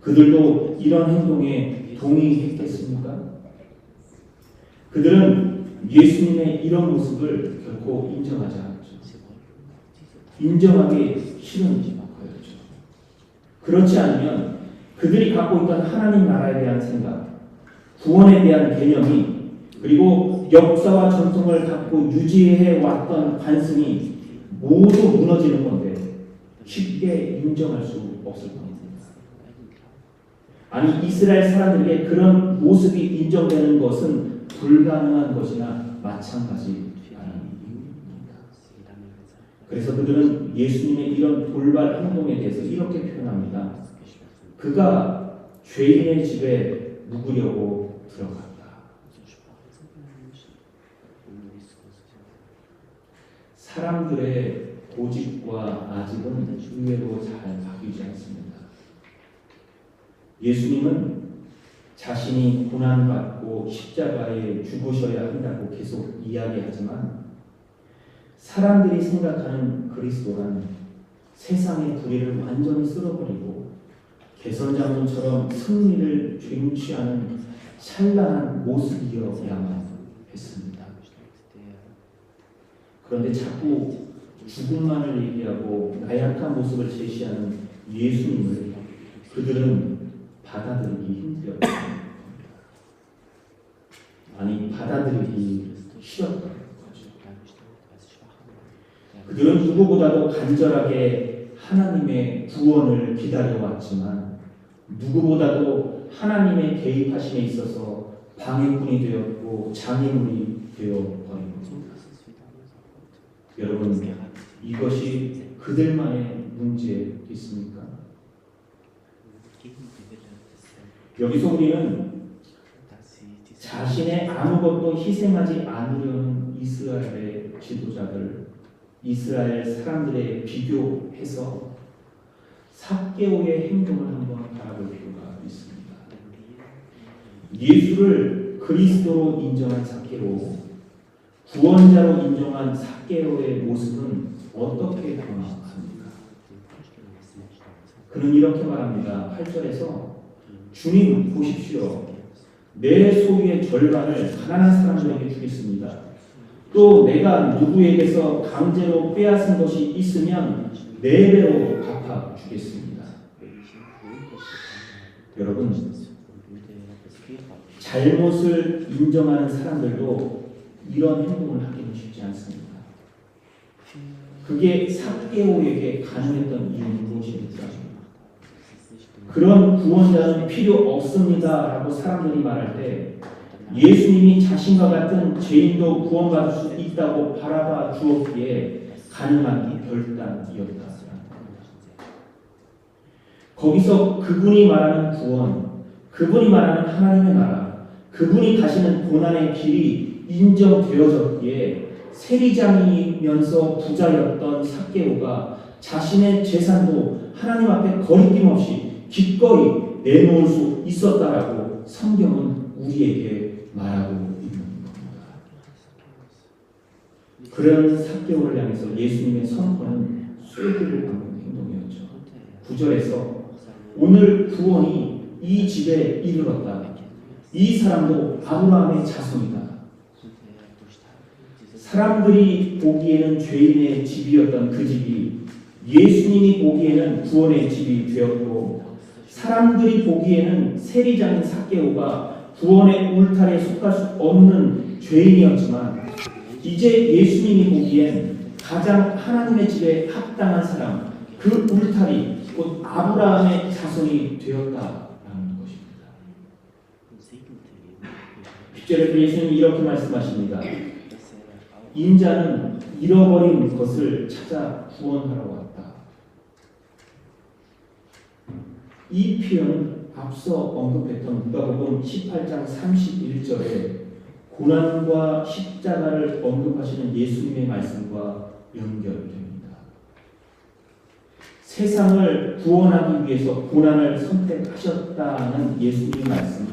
그들도 이런 행동에 동의했겠습니까? 그들은 예수님의 이런 모습을 결코 인정하지 않았죠. 인정하기 싫은 거였죠. 그렇지 않으면 그들이 갖고 있던 하나님 나라에 대한 생각, 구원에 대한 개념이 그리고 역사와 전통을 갖고 유지해 왔던 관습이 모두 무너지는 건데 쉽게 인정할 수 없을 겁니다. 아니 이스라엘 사람들에게 그런 모습이 인정되는 것은 불가능한 것이나 마찬가지라는 이유입니다. 그래서 그들은 예수님의 이런 돌발 행동에 대해서 이렇게 표현합니다. 그가 죄인의 집에 묵으려고 들어갔다. 사람들의 고집과 아집은 의외로 잘 바뀌지 않습니다. 예수님은 자신이 고난받고 십자가에 죽으셔야 한다고 계속 이야기하지만 사람들이 생각하는 그리스도란 세상의 불의를 완전히 쓸어버리고 개선장군처럼 승리를 쟁취하는 찬란한 모습이어야만 했습니다. 그런데 자꾸 죽음만을 얘기하고 나약한 모습을 제시하는 예수님을 그들은 받아들이기 힘들었습니다. 아니 받아들이기 싫었던 거죠. 그들은 누구보다도 간절하게 하나님의 구원을 기다려왔지만 누구보다도 하나님의 개입하심에 있어서 방해꾼이 되었고 장애물이 되어버린 겁니다. 여러분 이것이 그들만의 문제겠습니까? 여기서 우리는 자신의 아무것도 희생하지 않으려는 이스라엘의 지도자들, 이스라엘 사람들에 비교해서 삭개오의 행동을 한번 바라볼 필요가 있습니다. 예수를 그리스도로 인정한 삭개오, 구원자로 인정한 삭개오의 모습은 어떻게 변화합니까? 그는 이렇게 말합니다. 8절에서 주님 보십시오. 내 소유의 절반을 가난한 사람들에게 주겠습니다. 또 내가 누구에게서 강제로 빼앗은 것이 있으면 4배로 갚아주겠습니다. 여러분, 잘못을 인정하는 사람들도 이런 행동을 하기는 쉽지 않습니다. 그게 삭개오에게 가능했던 이유는 무엇입니까? 그런 구원자는 필요 없습니다 라고 사람들이 말할 때 예수님이 자신과 같은 죄인도 구원받을 수 있다고 바라봐 주었기에 가능한 결단이었다. 거기서 그분이 말하는 구원, 그분이 말하는 하나님의 나라, 그분이 가시는 고난의 길이 인정되어졌기에 세리장이면서 부자였던 삭개오가 자신의 재산도 하나님 앞에 거리낌 없이 기꺼이 내놓을 수 있었다라고 성경은 우리에게 말하고 있는 겁니다. 그런 삭개오를 향해서 예수님의 선포는 쐐기를 박는 행동이었죠. 9절에서 오늘 구원이 이 집에 이르렀다. 이 사람도 아브라함의 자손이다. 사람들이 보기에는 죄인의 집이었던 그 집이 예수님이 보기에는 구원의 집이 되었고, 사람들이 보기에는 세리장인 삭개오가 구원의 울타리에 속할 수 없는 죄인이었지만 이제 예수님이 보기엔 가장 하나님의 집에 합당한 사람, 그 울타리, 곧 아브라함의 자손이 되었다라는 것입니다. 10절에 예수님이 이렇게 말씀하십니다. 인자는 잃어버린 것을 찾아 구원하러 왔다. 이 표현은 앞서 언급했던 누가복음 18장 31절에 고난과 십자가를 언급하시는 예수님의 말씀과 연결됩니다. 세상을 구원하기 위해서 고난을 선택하셨다는 예수님의 말씀이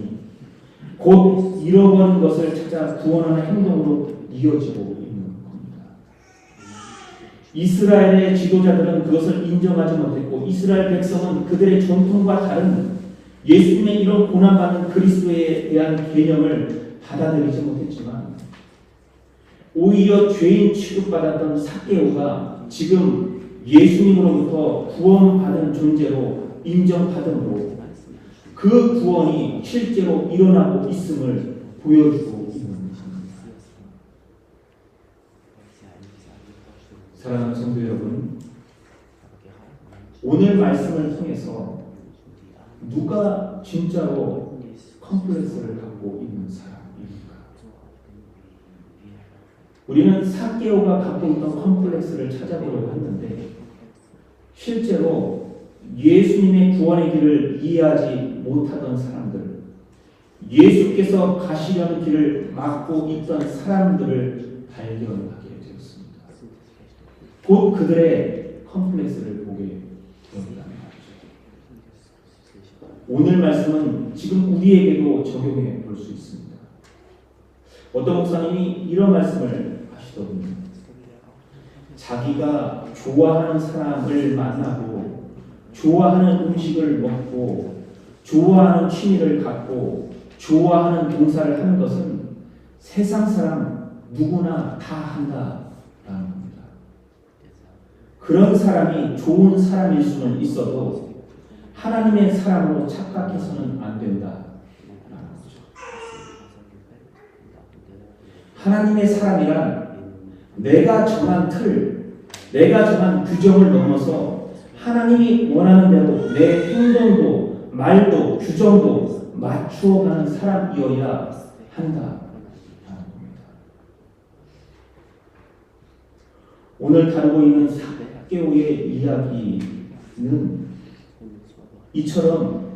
곧 잃어버린 것을 찾아 구원하는 행동으로 이어지고 있는 겁니다. 이스라엘의 지도자들은 그것을 인정하지 못했고 이스라엘 백성은 그들의 전통과 다른 예수님의 이런 고난받는 그리스도에 대한 개념을 받아들이지 못했지만 오히려 죄인 취급받았던 삭개오가 지금 예수님으로부터 구원받은 존재로 인정받음으로 그 구원이 실제로 일어나고 있음을 보여주고 있는 것입니다. 사랑하는 성도 여러분, 오늘 말씀을 통해서 누가 진짜로 컴플렉스를 갖고 있는 사람입니까? 우리는 삭개오가 갖고 있던 컴플렉스를 찾아보려고 했는데 실제로 예수님의 구원의 길을 이해하지 못하던 사람들, 예수께서 가시려는 길을 막고 있던 사람들을 발견하게 되었습니다. 곧 그들의 컴플렉스를 보게 되었다는 말이죠. 오늘 말씀은 지금 우리에게도 적용해 볼 수 있습니다. 어떤 목사님이 이런 말씀을 하시더군요. 자기가 좋아하는 사람을 만나고 좋아하는 음식을 먹고 좋아하는 취미를 갖고 좋아하는 봉사를 하는 것은 세상 사람 누구나 다 한다라는 겁니다. 그런 사람이 좋은 사람일 수는 있어도 하나님의 사람으로 착각해서는 안 된다라는 거죠. 하나님의 사람이란 내가 정한 틀, 내가 정한 규정을 넘어서 하나님이 원하는 대로 내 행동도 말도 규정도 맞추어가는 사람이어야 한다. 오늘 다루고 있는 삭개오의 이야기는 이처럼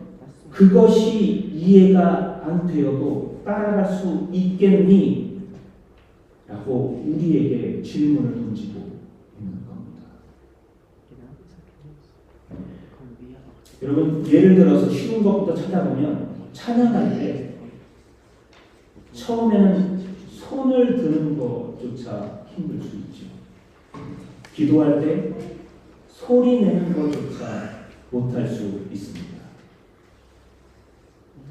그것이 이해가 안 되어도 따라갈 수 있겠니? 라고 우리에게 질문을 던지고 있는 겁니다. 여러분, 예를 들어서 쉬운 것부터 찾아보면 찬양할 때 처음에는 손을 드는 것조차 힘들 수 있죠. 기도할 때 소리 내는 것조차 못할 수 있습니다.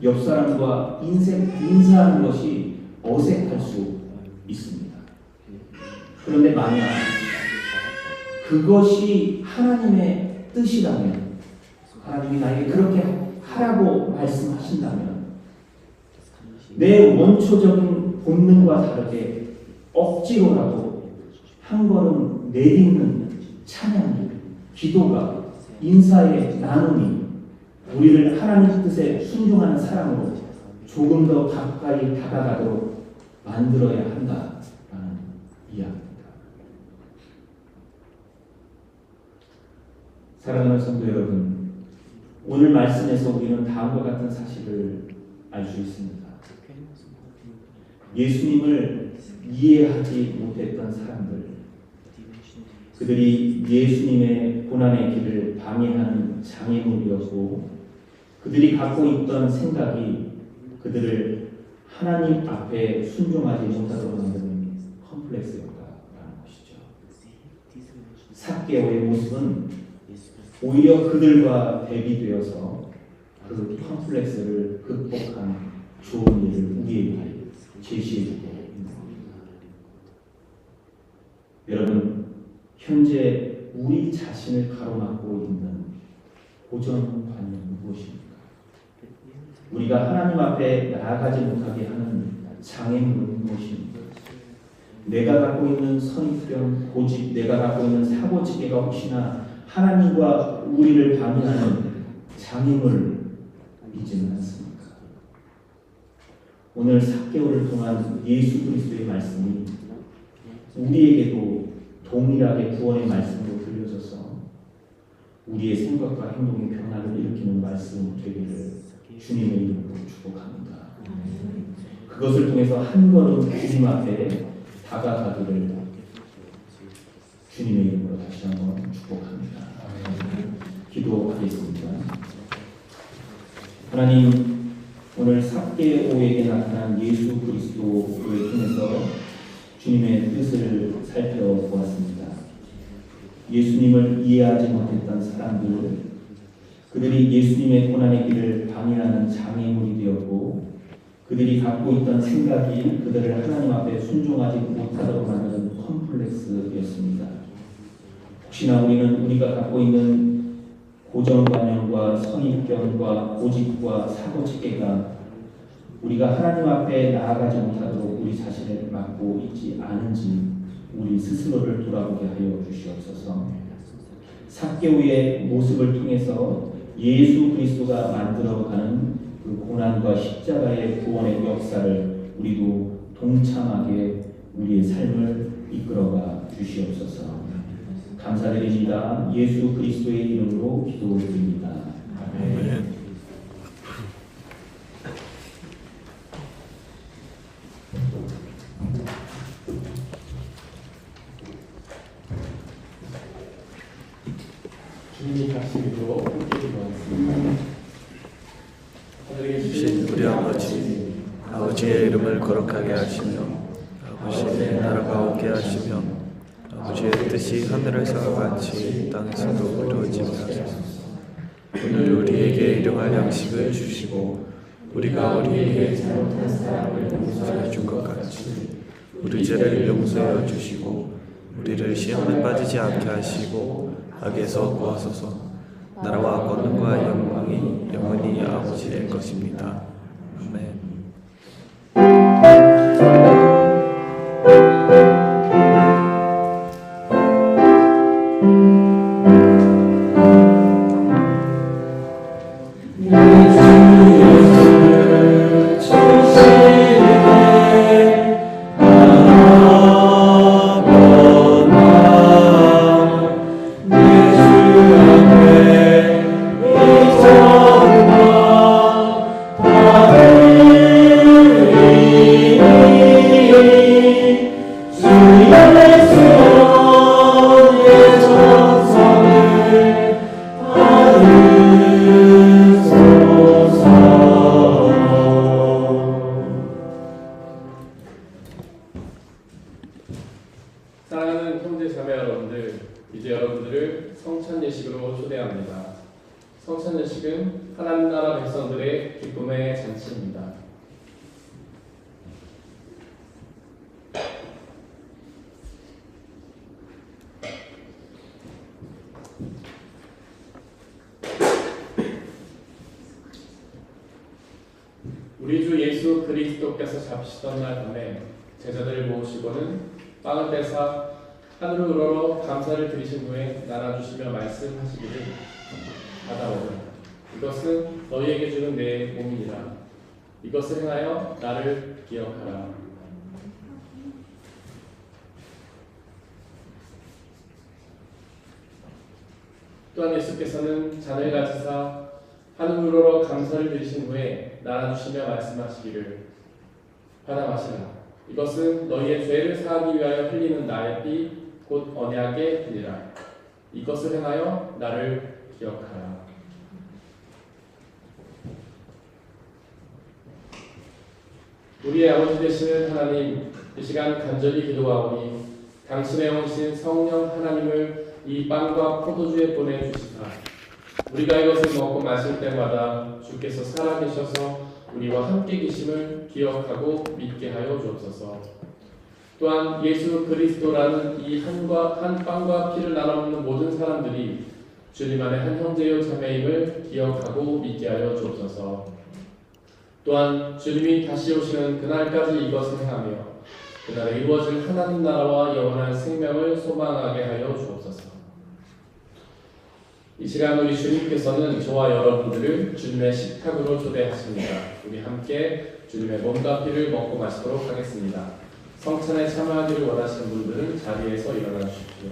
옆 사람과 인사하는 것이 어색할 수 있습니다. 그런데 만약 그것이 하나님의 뜻이라면, 하나님이 나에게 그렇게 하라고 말씀하신다면 내 원초적인 본능과 다르게 억지로라도 한 걸음 내딛는 찬양이, 기도가, 인사의 나눔이 우리를 하나님 뜻에 순종하는 사람으로 조금 더 가까이 다가가도록 만들어야 한다라는 이야기입니다. 사랑하는 성도 여러분, 오늘 말씀에서 우리는 다음과 같은 사실을 알 수 있습니다. 예수님을 이해하지 못했던 사람들, 그들이 예수님의 고난의 길을 방해하는 장애물이었고, 그들이 갖고 있던 생각이 그들을 하나님 앞에 순종하지 못하도록 만드는 컴플렉스였다라는 것이죠. 삭개오의 모습은 오히려 그들과 대비되어서 그 컴플렉스를 극복한 좋은 일을 우리에게 제시해주고 있는 겁니다. 여러분, 현재 우리 자신을 가로막고 있는 고정관념은 무엇입니까? 우리가 하나님 앞에 나아가지 못하게 하는 장애물은 무엇입니까? 내가 갖고 있는 선입견, 고집, 내가 갖고 있는 사고치계가 혹시나 하나님과 우리를 방해하는 장애물이지는 않습니까? 오늘 삭개오를 통한 예수 그리스도의 말씀이 우리에게도 동일하게 구원의 말씀으로 들려져서 우리의 생각과 행동의 변화를 일으키는 말씀 되기를 주님의 이름으로 축복합니다. 그것을 통해서 한 걸음 주님 앞에 다가가기를 주님의 이름으로 다시 한번 축복합니다. 기도하겠습니다. 하나님, 오늘 삭개오에게 나타난 예수 그리스도를 통해서 주님의 뜻을 살펴보았습니다. 예수님을 이해하지 못했던 사람들, 그들이 예수님의 고난의 길을 방해하는 장애물이 되었고, 그들이 갖고 있던 생각이 그들을 하나님 앞에 순종하지 못하도록 만드는 컴플렉스였습니다. 혹시나 우리는 우리가 갖고 있는 고정관념과 선입견과 고집과 사고치계가 우리가 하나님 앞에 나아가지 못하도록 우리 자신을 막고 있지 않은지 우리 스스로를 돌아보게 하여 주시옵소서. 삭개오의 모습을 통해서 예수 그리스도가 만들어가는 그 고난과 십자가의 구원의 역사를 우리도 동참하게 우리의 삶을 이끌어가 주시옵소서. 감사드립니다. 예수 그리스도의 이름으로 기도드립니다. 아멘. 주님이 가시기로 함께 기도하겠습니다. 하늘에 주신 우리 아버지, 아버지의 이름을 거룩하게 하시며 아버지의 나라가 오게 하시며 아버지의 뜻이 하늘에서 같이 땅에서도 이루어지게 하소서. 오늘 우리에게 일용할 양식을 주시고 우리가 우리에게 잘못한 사람을 용서해 준 것 같이 우리 죄를 용서해 주시고 우리를 시험에 빠지지 않게 하시고 악에서 구하소서. 나라와 권능과 영광이 영원히 아버지의 것입니다. 아멘. 내 우리 주 예수 그리스도께서 잡히시던 날 밤에 제자들을 모으시고는 빵을 떼사 하늘을 우러러 감사를 드리신 후에 나눠주시며 말씀하시기를 받아 먹으라. 이것은 너희에게 주는 내 몸이니라. 이것을 행하여 나를 기억하라. 또한 예수께서는 잔을 가지사 하늘을 우러러 감사를 드리신 후에 나눠주시며 말씀하시기를 받아 마시라. 이것은 너희의 죄를 사하기 위하여 흘리는 나의 피 곧 언약의 피니라. 이것을 행하여 나를 기억하라. 우리의 아버지 되시는 하나님, 이 시간 간절히 기도하오니 당신의 영이신 성령 하나님을 이 빵과 포도주에 보내주시사 우리가 이것을 먹고 마실 때마다 주께서 살아계셔서 우리와 함께 계심을 기억하고 믿게 하여 주옵소서. 또한 예수 그리스도라는 이 한 빵과 피를 나눠 먹는 모든 사람들이 주님 안에 한 형제요 자매임을 기억하고 믿게 하여 주옵소서. 또한 주님이 다시 오시는 그날까지 이것을 행하며 그날에 이루어질 하나님 나라와 영원한 생명을 소망하게 하여 주옵소서. 이 시간 우리 주님께서는 저와 여러분들을 주님의 식탁으로 초대하십니다. 우리 함께 주님의 몸과 피를 먹고 마시도록 하겠습니다. 성찬에 참여하기를 원하시는 분들은 자리에서 일어나 주십시오.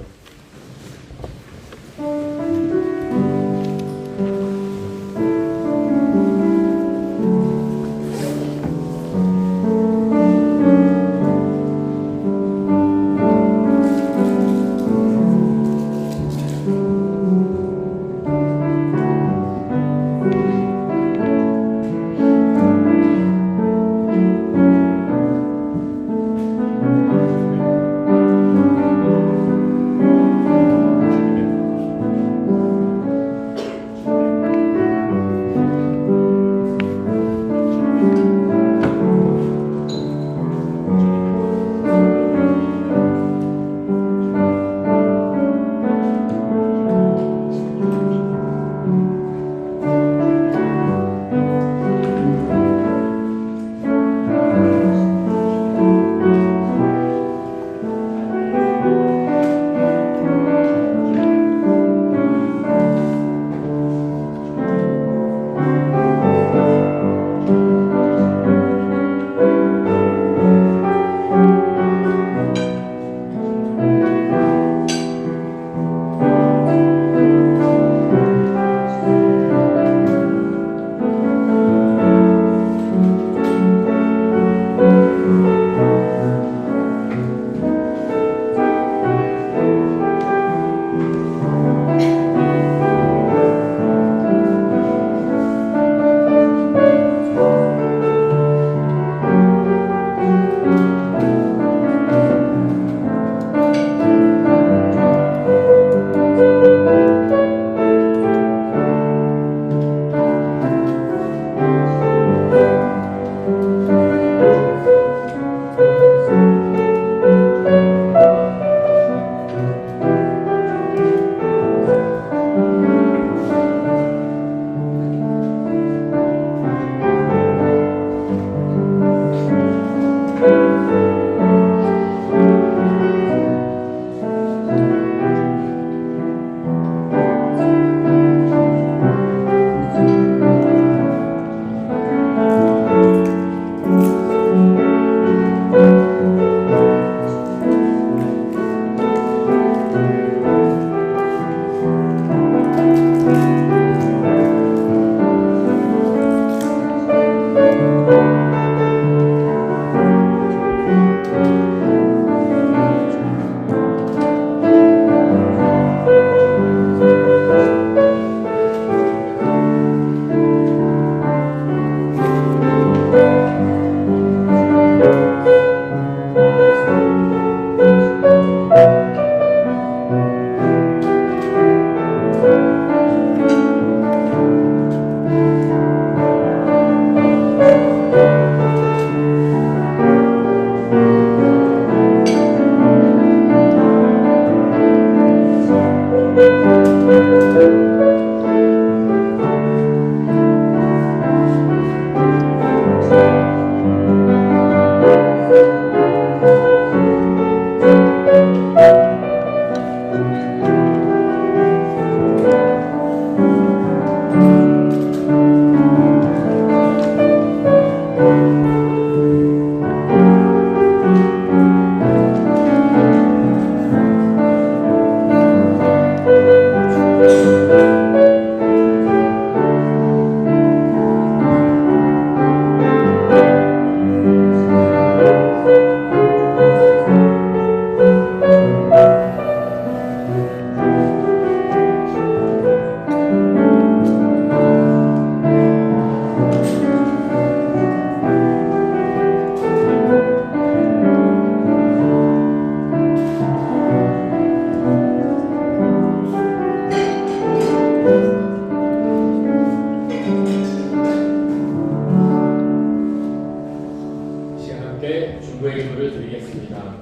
중보의 기도를 드리겠습니다.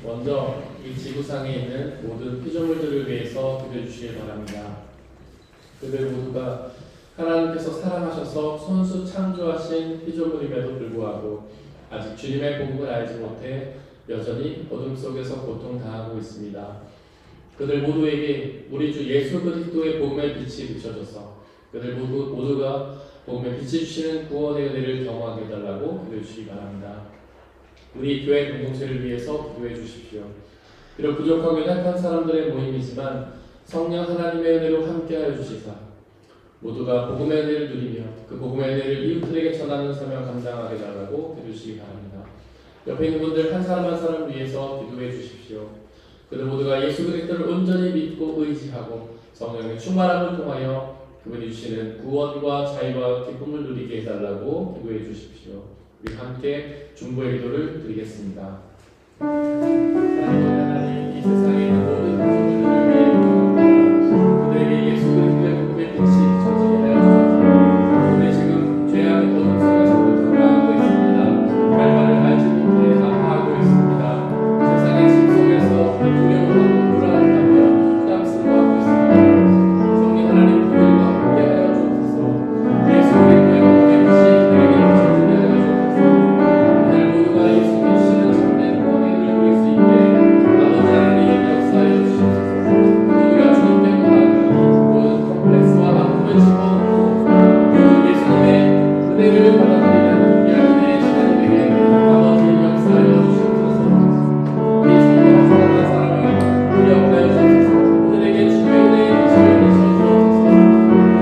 먼저 이 지구상에 있는 모든 피조물들을 위해서 기도해 주시기 바랍니다. 그들 모두가 하나님께서 사랑하셔서 손수 창조하신 피조물임에도 불구하고 아직 주님의 복음을 알지 못해 여전히 어둠 속에서 고통당하고 있습니다. 그들 모두에게 우리 주 예수 그리스도의 복음의 빛이 비춰져서 그들 모두가 복음의 빛이 주시는 구원의 은혜를 경험하게 해달라고 기도해 주시기 바랍니다. 우리 교회 공동체를 위해서 기도해 주십시오. 비록 부족하고 연약한 사람들의 모임이지만 성령 하나님의 은혜로 함께하여 주시사 모두가 복음의 은혜를 누리며 그 복음의 은혜를 이웃들에게 전하는 사명 감당하게 해달라고 기도해 주시기 바랍니다. 옆에 있는 분들 한 사람 한 사람 위해서 기도해 주십시오. 그들 모두가 예수 그리스도를 온전히 믿고 의지하고 성령의 충만함을 통하여 그분이 주시는 구원과 자유와 기쁨을 누리게 해달라고 기도해 주십시오. 우리 함께 중보의 기도를 드리겠습니다. 하나님, 이 세상에 있는 모든 피조물들을 위해 기도합니다. 그들에게 예수 그리스도의 복음의 빛이 비춰지게 하여 주소서. 우리 지금 죄악의 어둠 속에서 고통당하고 있습니다. 결말을 알지 못해 아파하고 있습니다. 세상의 짐 속에서 두려워하고 불안하며 부담스러워하고 있습니다. 성령 하나님 그들과 함께하여 주옵소서. 예수 그리스도의 복음의 빛이 그들에게 비춰지게 하여 주옵소서. 그들 모두가 예수 그리스도의 참된 구원의 은혜를 누릴 수 있게 아버지 하나님 역사하여 주시옵소서. 모두가 주님께 구하고 모든 컴플렉스와 아픔을 집어넣고 모두 예수님의 은혜를 받아들이는 귀한 은혜의 시간이 되게 아버지 역사하여 주시옵소서. 우리 성도와 사랑하는 사람을 구역하여 주옵소서. 그들에게 주의 은혜의 빛을 내시어 주옵소서.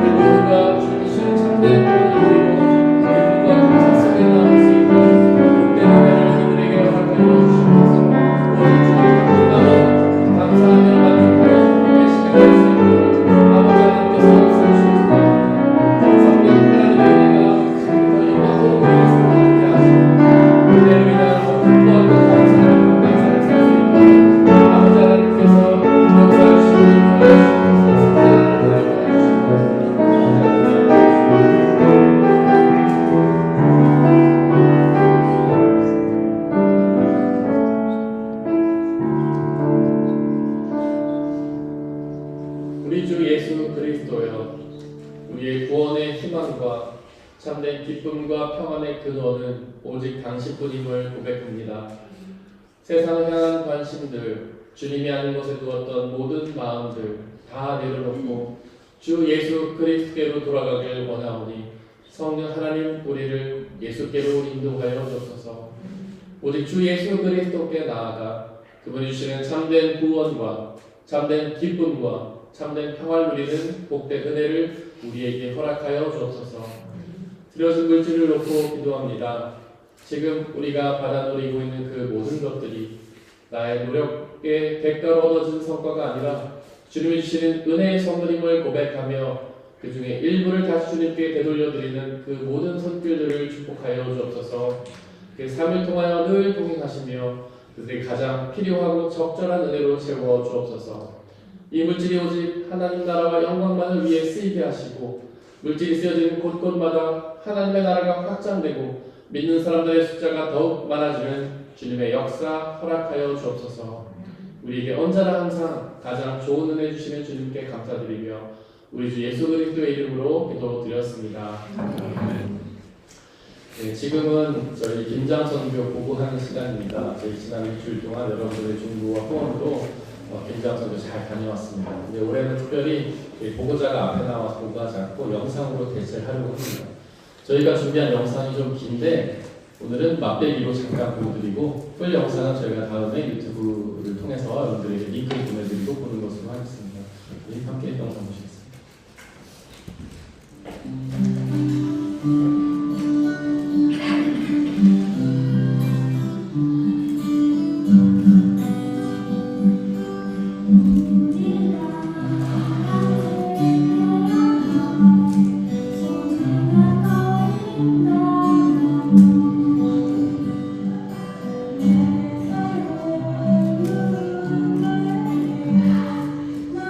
그들 모두가 주님이시는 참된 구원을 누리고 기쁨과 감사 속에 나올 수 있는 복된 은혜를 그들에게 허락하여 주시옵소서. 오직 주님 감사하며 만족하여 주님의 시간이 될 수 있도록 아버지 하나님께서 역사해 주옵소서. 성령 하나님의 은혜가 지금부터 영원토록 우리에서 함께 하시고 그대로 인하여 기뻐하고 감사하는 복된 삶을 살 수 있도록 아버지 하나님께서 역사해 주시고 인도하여 주시옵소서. 성령을 우리 주 예수 그리스도여, 우리의 구원의 희망과 참된 기쁨과 평안의 근원은 오직 당신뿐임을 고백합니다. 세상을 향한 관심들, 주님이 아는 곳에 두었던 모든 마음들 다 내려놓고 주 예수 그리스도께로 돌아가길 원하오니 성령 하나님 우리를 예수께로 인도하여 주옵소서. 오직 주 예수 그리스도께 나아가 그분이 주시는 참된 구원과 참된 기쁨과 참된 평화를 누리는 복된 은혜를 우리에게 허락하여 주옵소서. 드려진 물질을 놓고 기도합니다. 지금 우리가 받아들이고 있는 그 모든 것들이 나의 노력의 대가로 얻어진 성과가 아니라 주님이 주시는 은혜의 선물임을 고백하며 그 중에 일부를 다시 주님께 되돌려드리는 그 모든 손길들을 축복하여 주옵소서. 그 삶을 통하여 늘 동행하시며 그들이 가장 필요하고 적절한 은혜로 채워 주옵소서. 이 물질이 오직 하나님 나라와 영광만을 위해 쓰이게 하시고 물질이 쓰여지는 곳곳마다 하나님의 나라가 확장되고 믿는 사람들의 숫자가 더욱 많아지는 주님의 역사 허락하여 주옵소서. 우리에게 언제나 항상 가장 좋은 은혜 주시는 주님께 감사드리며 우리 주 예수 그리스도의 이름으로 기도드렸습니다. 네, 지금은 저희 김장 선교 보고하는 시간입니다. 저희 지난 일주일 동안 여러분들의 중보와 후원으로 김장 선교 잘 다녀왔습니다. 근데 올해는 특별히 보고자가 앞에 나와서 보고하지 않고 영상으로 대체를 하려고 합니다. 저희가 준비한 영상이 좀 긴데 오늘은 맛배기로 잠깐 보여드리고 풀 영상은 저희가 다음에 유튜브를 통해서 여러분들에게 링크를 보내드리고 보는 것으로 하겠습니다. 우리 함께 영상 보시겠습니다. 나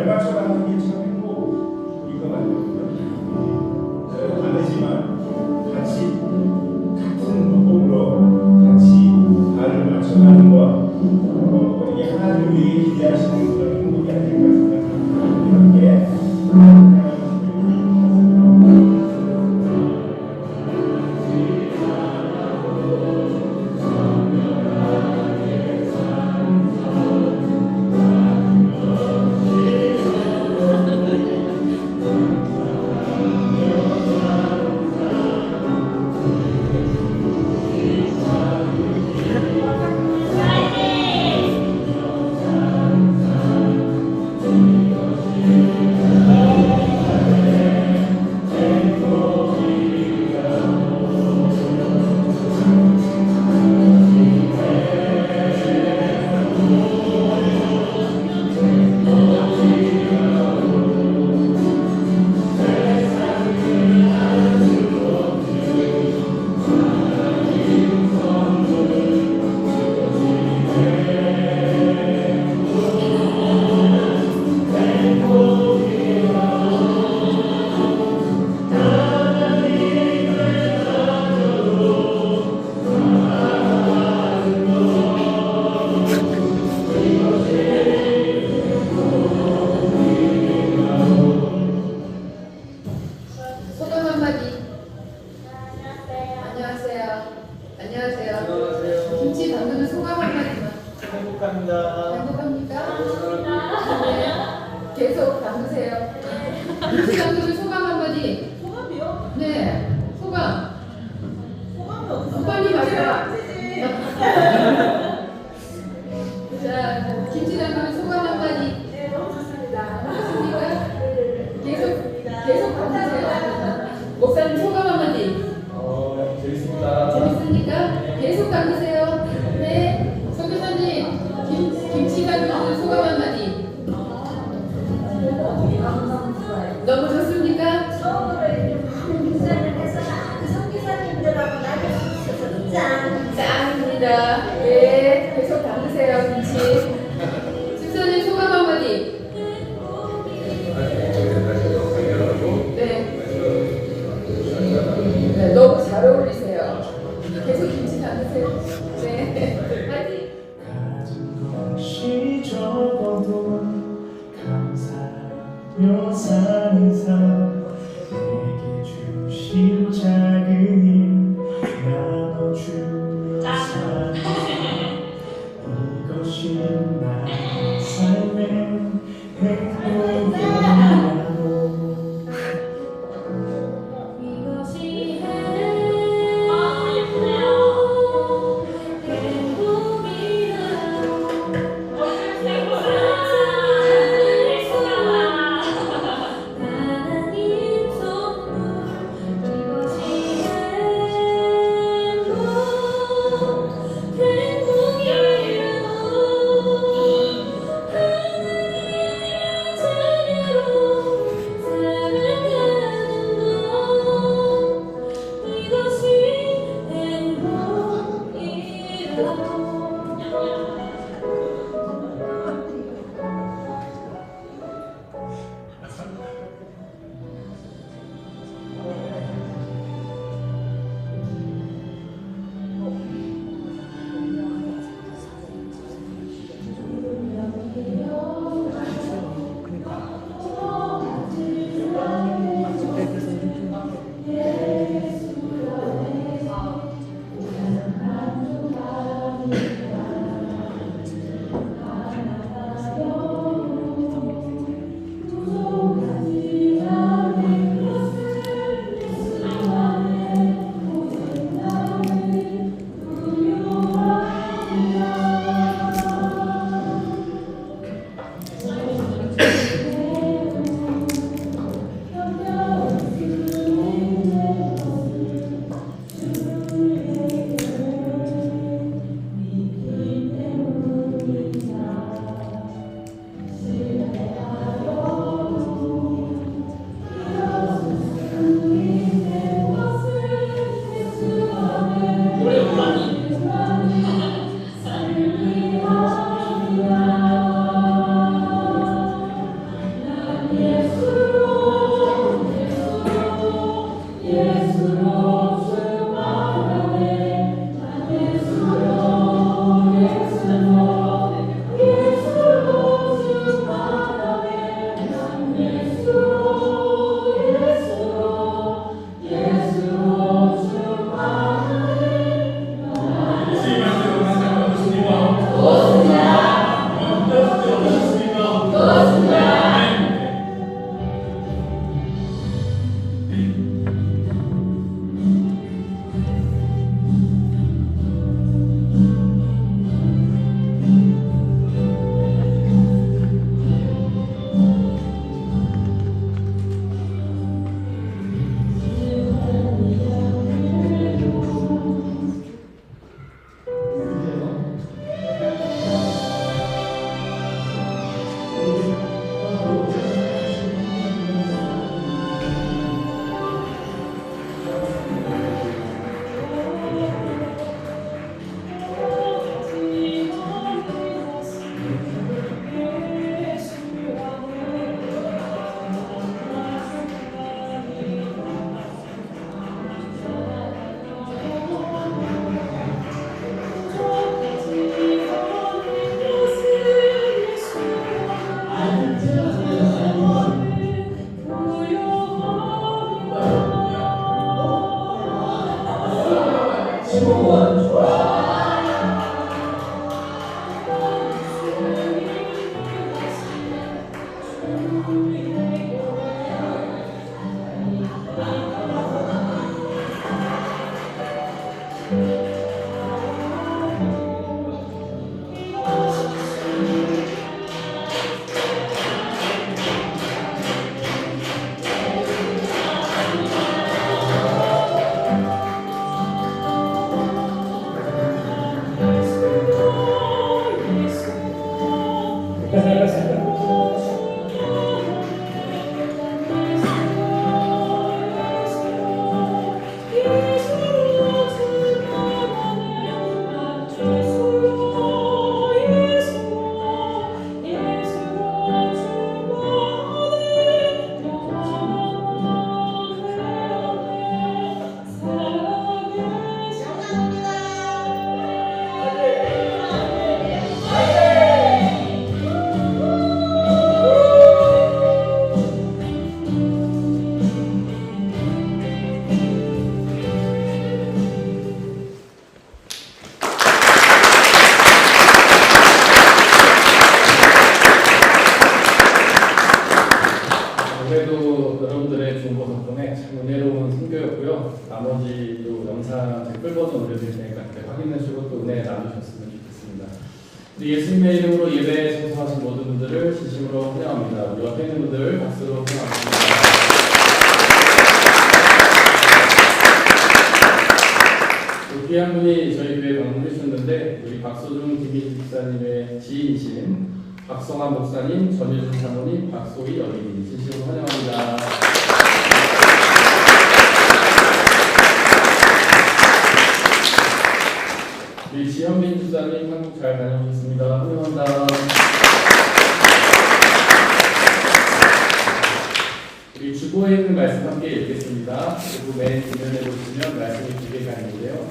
맞춰가는 게 참 행복인 것 같아요. 다르지만 같이 같은 호흡으로 같이 발을 맞춰가는 것, 이게 하나님 우리에게 기대하시는 그런 행복이 아닐까 생각합니다. 이렇게 계속 담으세요. 김치 담그는 소감 한마디. 소감이요? 네, 소감. 소감이 없어. 빨리 말해요. 자, 김치 담그는 소감 한마디. 네, 너무 좋습니다. 좋습니까? 계속 담으세요. 목사님 소감 한마디. 재밌습니다. 재밌습니까? 계속 담으세요. 네, 선교사님 김치 담그는 소감 한마디. 너무 좋습니까? 처음으로 이렇게 많은 기사를 해서 그 선교사님들하고 나눌 수 있어서 짠! 짱입니다. 네, 계속 담으세요, 김치. 집사님 소감 한마디. 네, 너무 잘 어울리세요. 계속 김치 담으세요. 네, 파이팅. 가진 것이 적어도 감사하며 사는 삶, 내게 주신 작은 힘 나눠주며 사는 이것이 나의 삶의 행복이라고. 이것이 올해도 여러분들의 중보 덕분에 참 은혜로운 선교였고요. 나머지 또 영상 댓글 버전 올려드릴 테니까 그때 확인하시고 또 은혜 나누셨으면 좋겠습니다. 우리 예수님의 이름으로 예배에 참석하신 모든 분들을 진심으로 환영합니다. 우리 옆에 있는 분들 박수로 환영합니다. 또 귀한 분이 저희 교회에 방문해 주셨는데 우리 박소중 김희지 집사님의 지인이신 박성환 목사님, 전유준 사모님, 박소희 어린이 진심으로 환영합니다. 우리 지현민 집사님 한국 잘 다녀오셨습니다. 환영합니다. 우리 주보에 있는 말씀 함께 읽겠습니다. 그리고 맨 뒷면에 보시면 말씀이 두 개가 있는데요.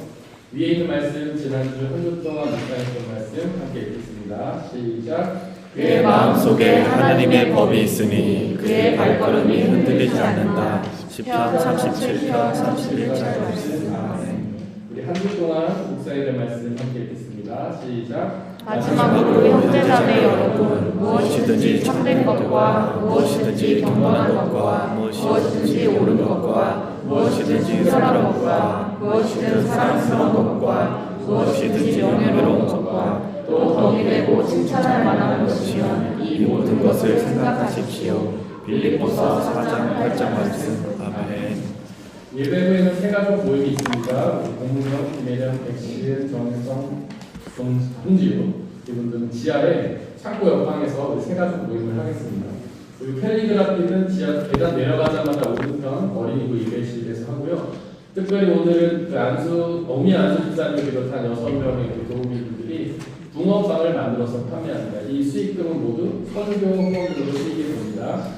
위에 있는 말씀 지난주 한 주 동안 묵상했던 말씀 함께 읽겠습니다. 시작. 그의 마음속에 하나님의 법이 있으니 그의 발걸음이 흔들리지 않는다. 시편 37편 31절 말씀. 아멘. 우리 한 주 동안 묵상의 말씀 함께 읽겠습니다. 시작. 마지막으로 형제자매 여러분, 무엇이든지 참된 것과 무엇이든지 경건한 것과 무엇이든지 옳은 것과 무엇이든지 선한 것과 무엇이든 사랑스러운 것과 무엇이든지 영예로운 것과 또 덕이 되고 칭찬할 만한 것이면 이 모든 것을 생각하십시오. 빌립보서 4장 8절 말씀. 아멘. 예배 후에는 세 가족 모임이 있습니다. 공문영, 김혜령, 백신, 정혜성, 홍지우 이분들은 지하에 창고 옆방에서 세 가족 모임을 하겠습니다. 그리고 캘리그라피는 지하 계단 내려가자마자 오른편 어린이부 예배실에서 하고요. 특별히 오늘은 어미 안수 집사님 비롯한 6명의 도우미분들이 붕어빵을 만들어서 판매합니다. 이 수익금은 모두 선교 후원금으로 쓰이게 됩니다.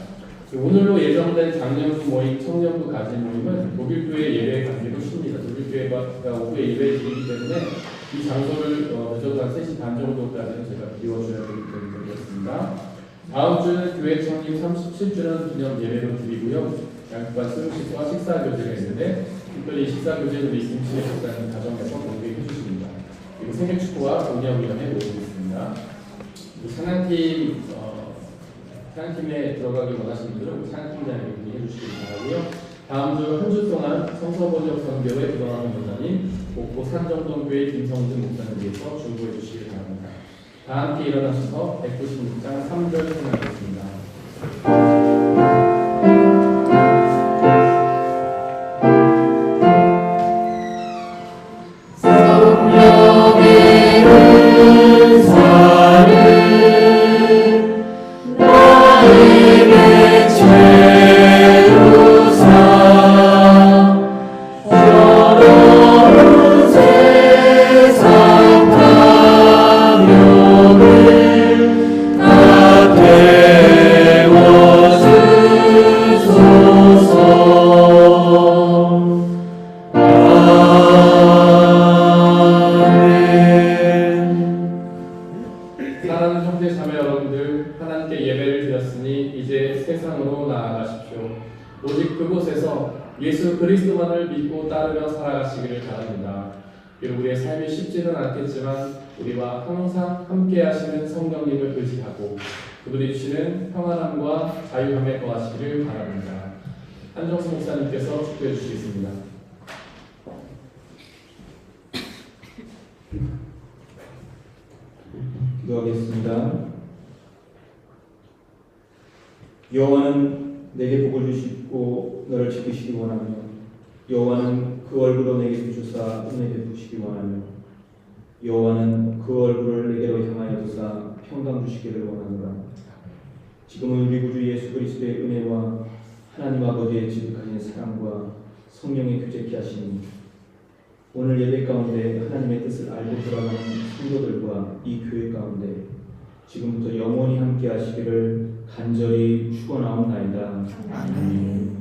오늘로 예정된 장년부 모임, 청년부 가진 모임은 독일교회 예배 관계로 쉽니다. 독일교회가 오후에 예배 드리기 때문에 이 장소를 늦어도 한 3시 반 정도까지는 제가 비워줘야 되기 때문에 그렇습니다. 다음 주는 교회 창립 37주년 기념 예배로 드리고요. 양육반 수료식과 식사교제가 있는데 특별히 식사교제는 우리 김치혜 목사님 가정에서 공개해 주십니다. 그리고 생일축구와 동료위원회 모이고 있습니다. 찬양팀에 들어가기 원하시는 분들은 찬양팀장에게 문의해 주시기 바라고요. 다음 주 한 주 동안 성서번역 선교회 부동환 목사님, 목포 산정동교회 김성준 목사님께서 중보해 주시기 바랍니다. 다 함께 일어나셔서 196장 3절 생각하겠습니다. 사랑하는 형제 자매 여러분들, 하나님께 예배를 드렸으니 이제 세상으로 나아가십시오. 오직 그곳에서 예수 그리스도만을 믿고 따르며 살아가시기를 바랍니다. 비록 우리의 삶이 쉽지는 않겠지만 우리와 항상 함께 하시는 성령님을 의지하고 그분이 주시는 평안함과 자유함에 거하시기를 바랍니다. 한정수 목사님께서 축도해 주시겠습니다. 기도하겠습니다. 여호와는 내게 복을 주시고 너를 지키시기 원하며 여호와는 그 얼굴로 내게 비추사 은혜 베푸시기 원하며 여호와는 그 얼굴을 내게로 향하여 두사 평강 주시기를 원하노라. 지금은 우리 구주 예수 그리스도의 은혜와 하나님 아버지의 지극하신 사랑과 성령의 교제케 하시니 오늘 예배 가운데 하나님의 뜻을 알고 돌아가는 성도들과 이 교회 가운데 지금부터 영원히 함께 하시기를 간절히 축원하옵나이다. 아멘.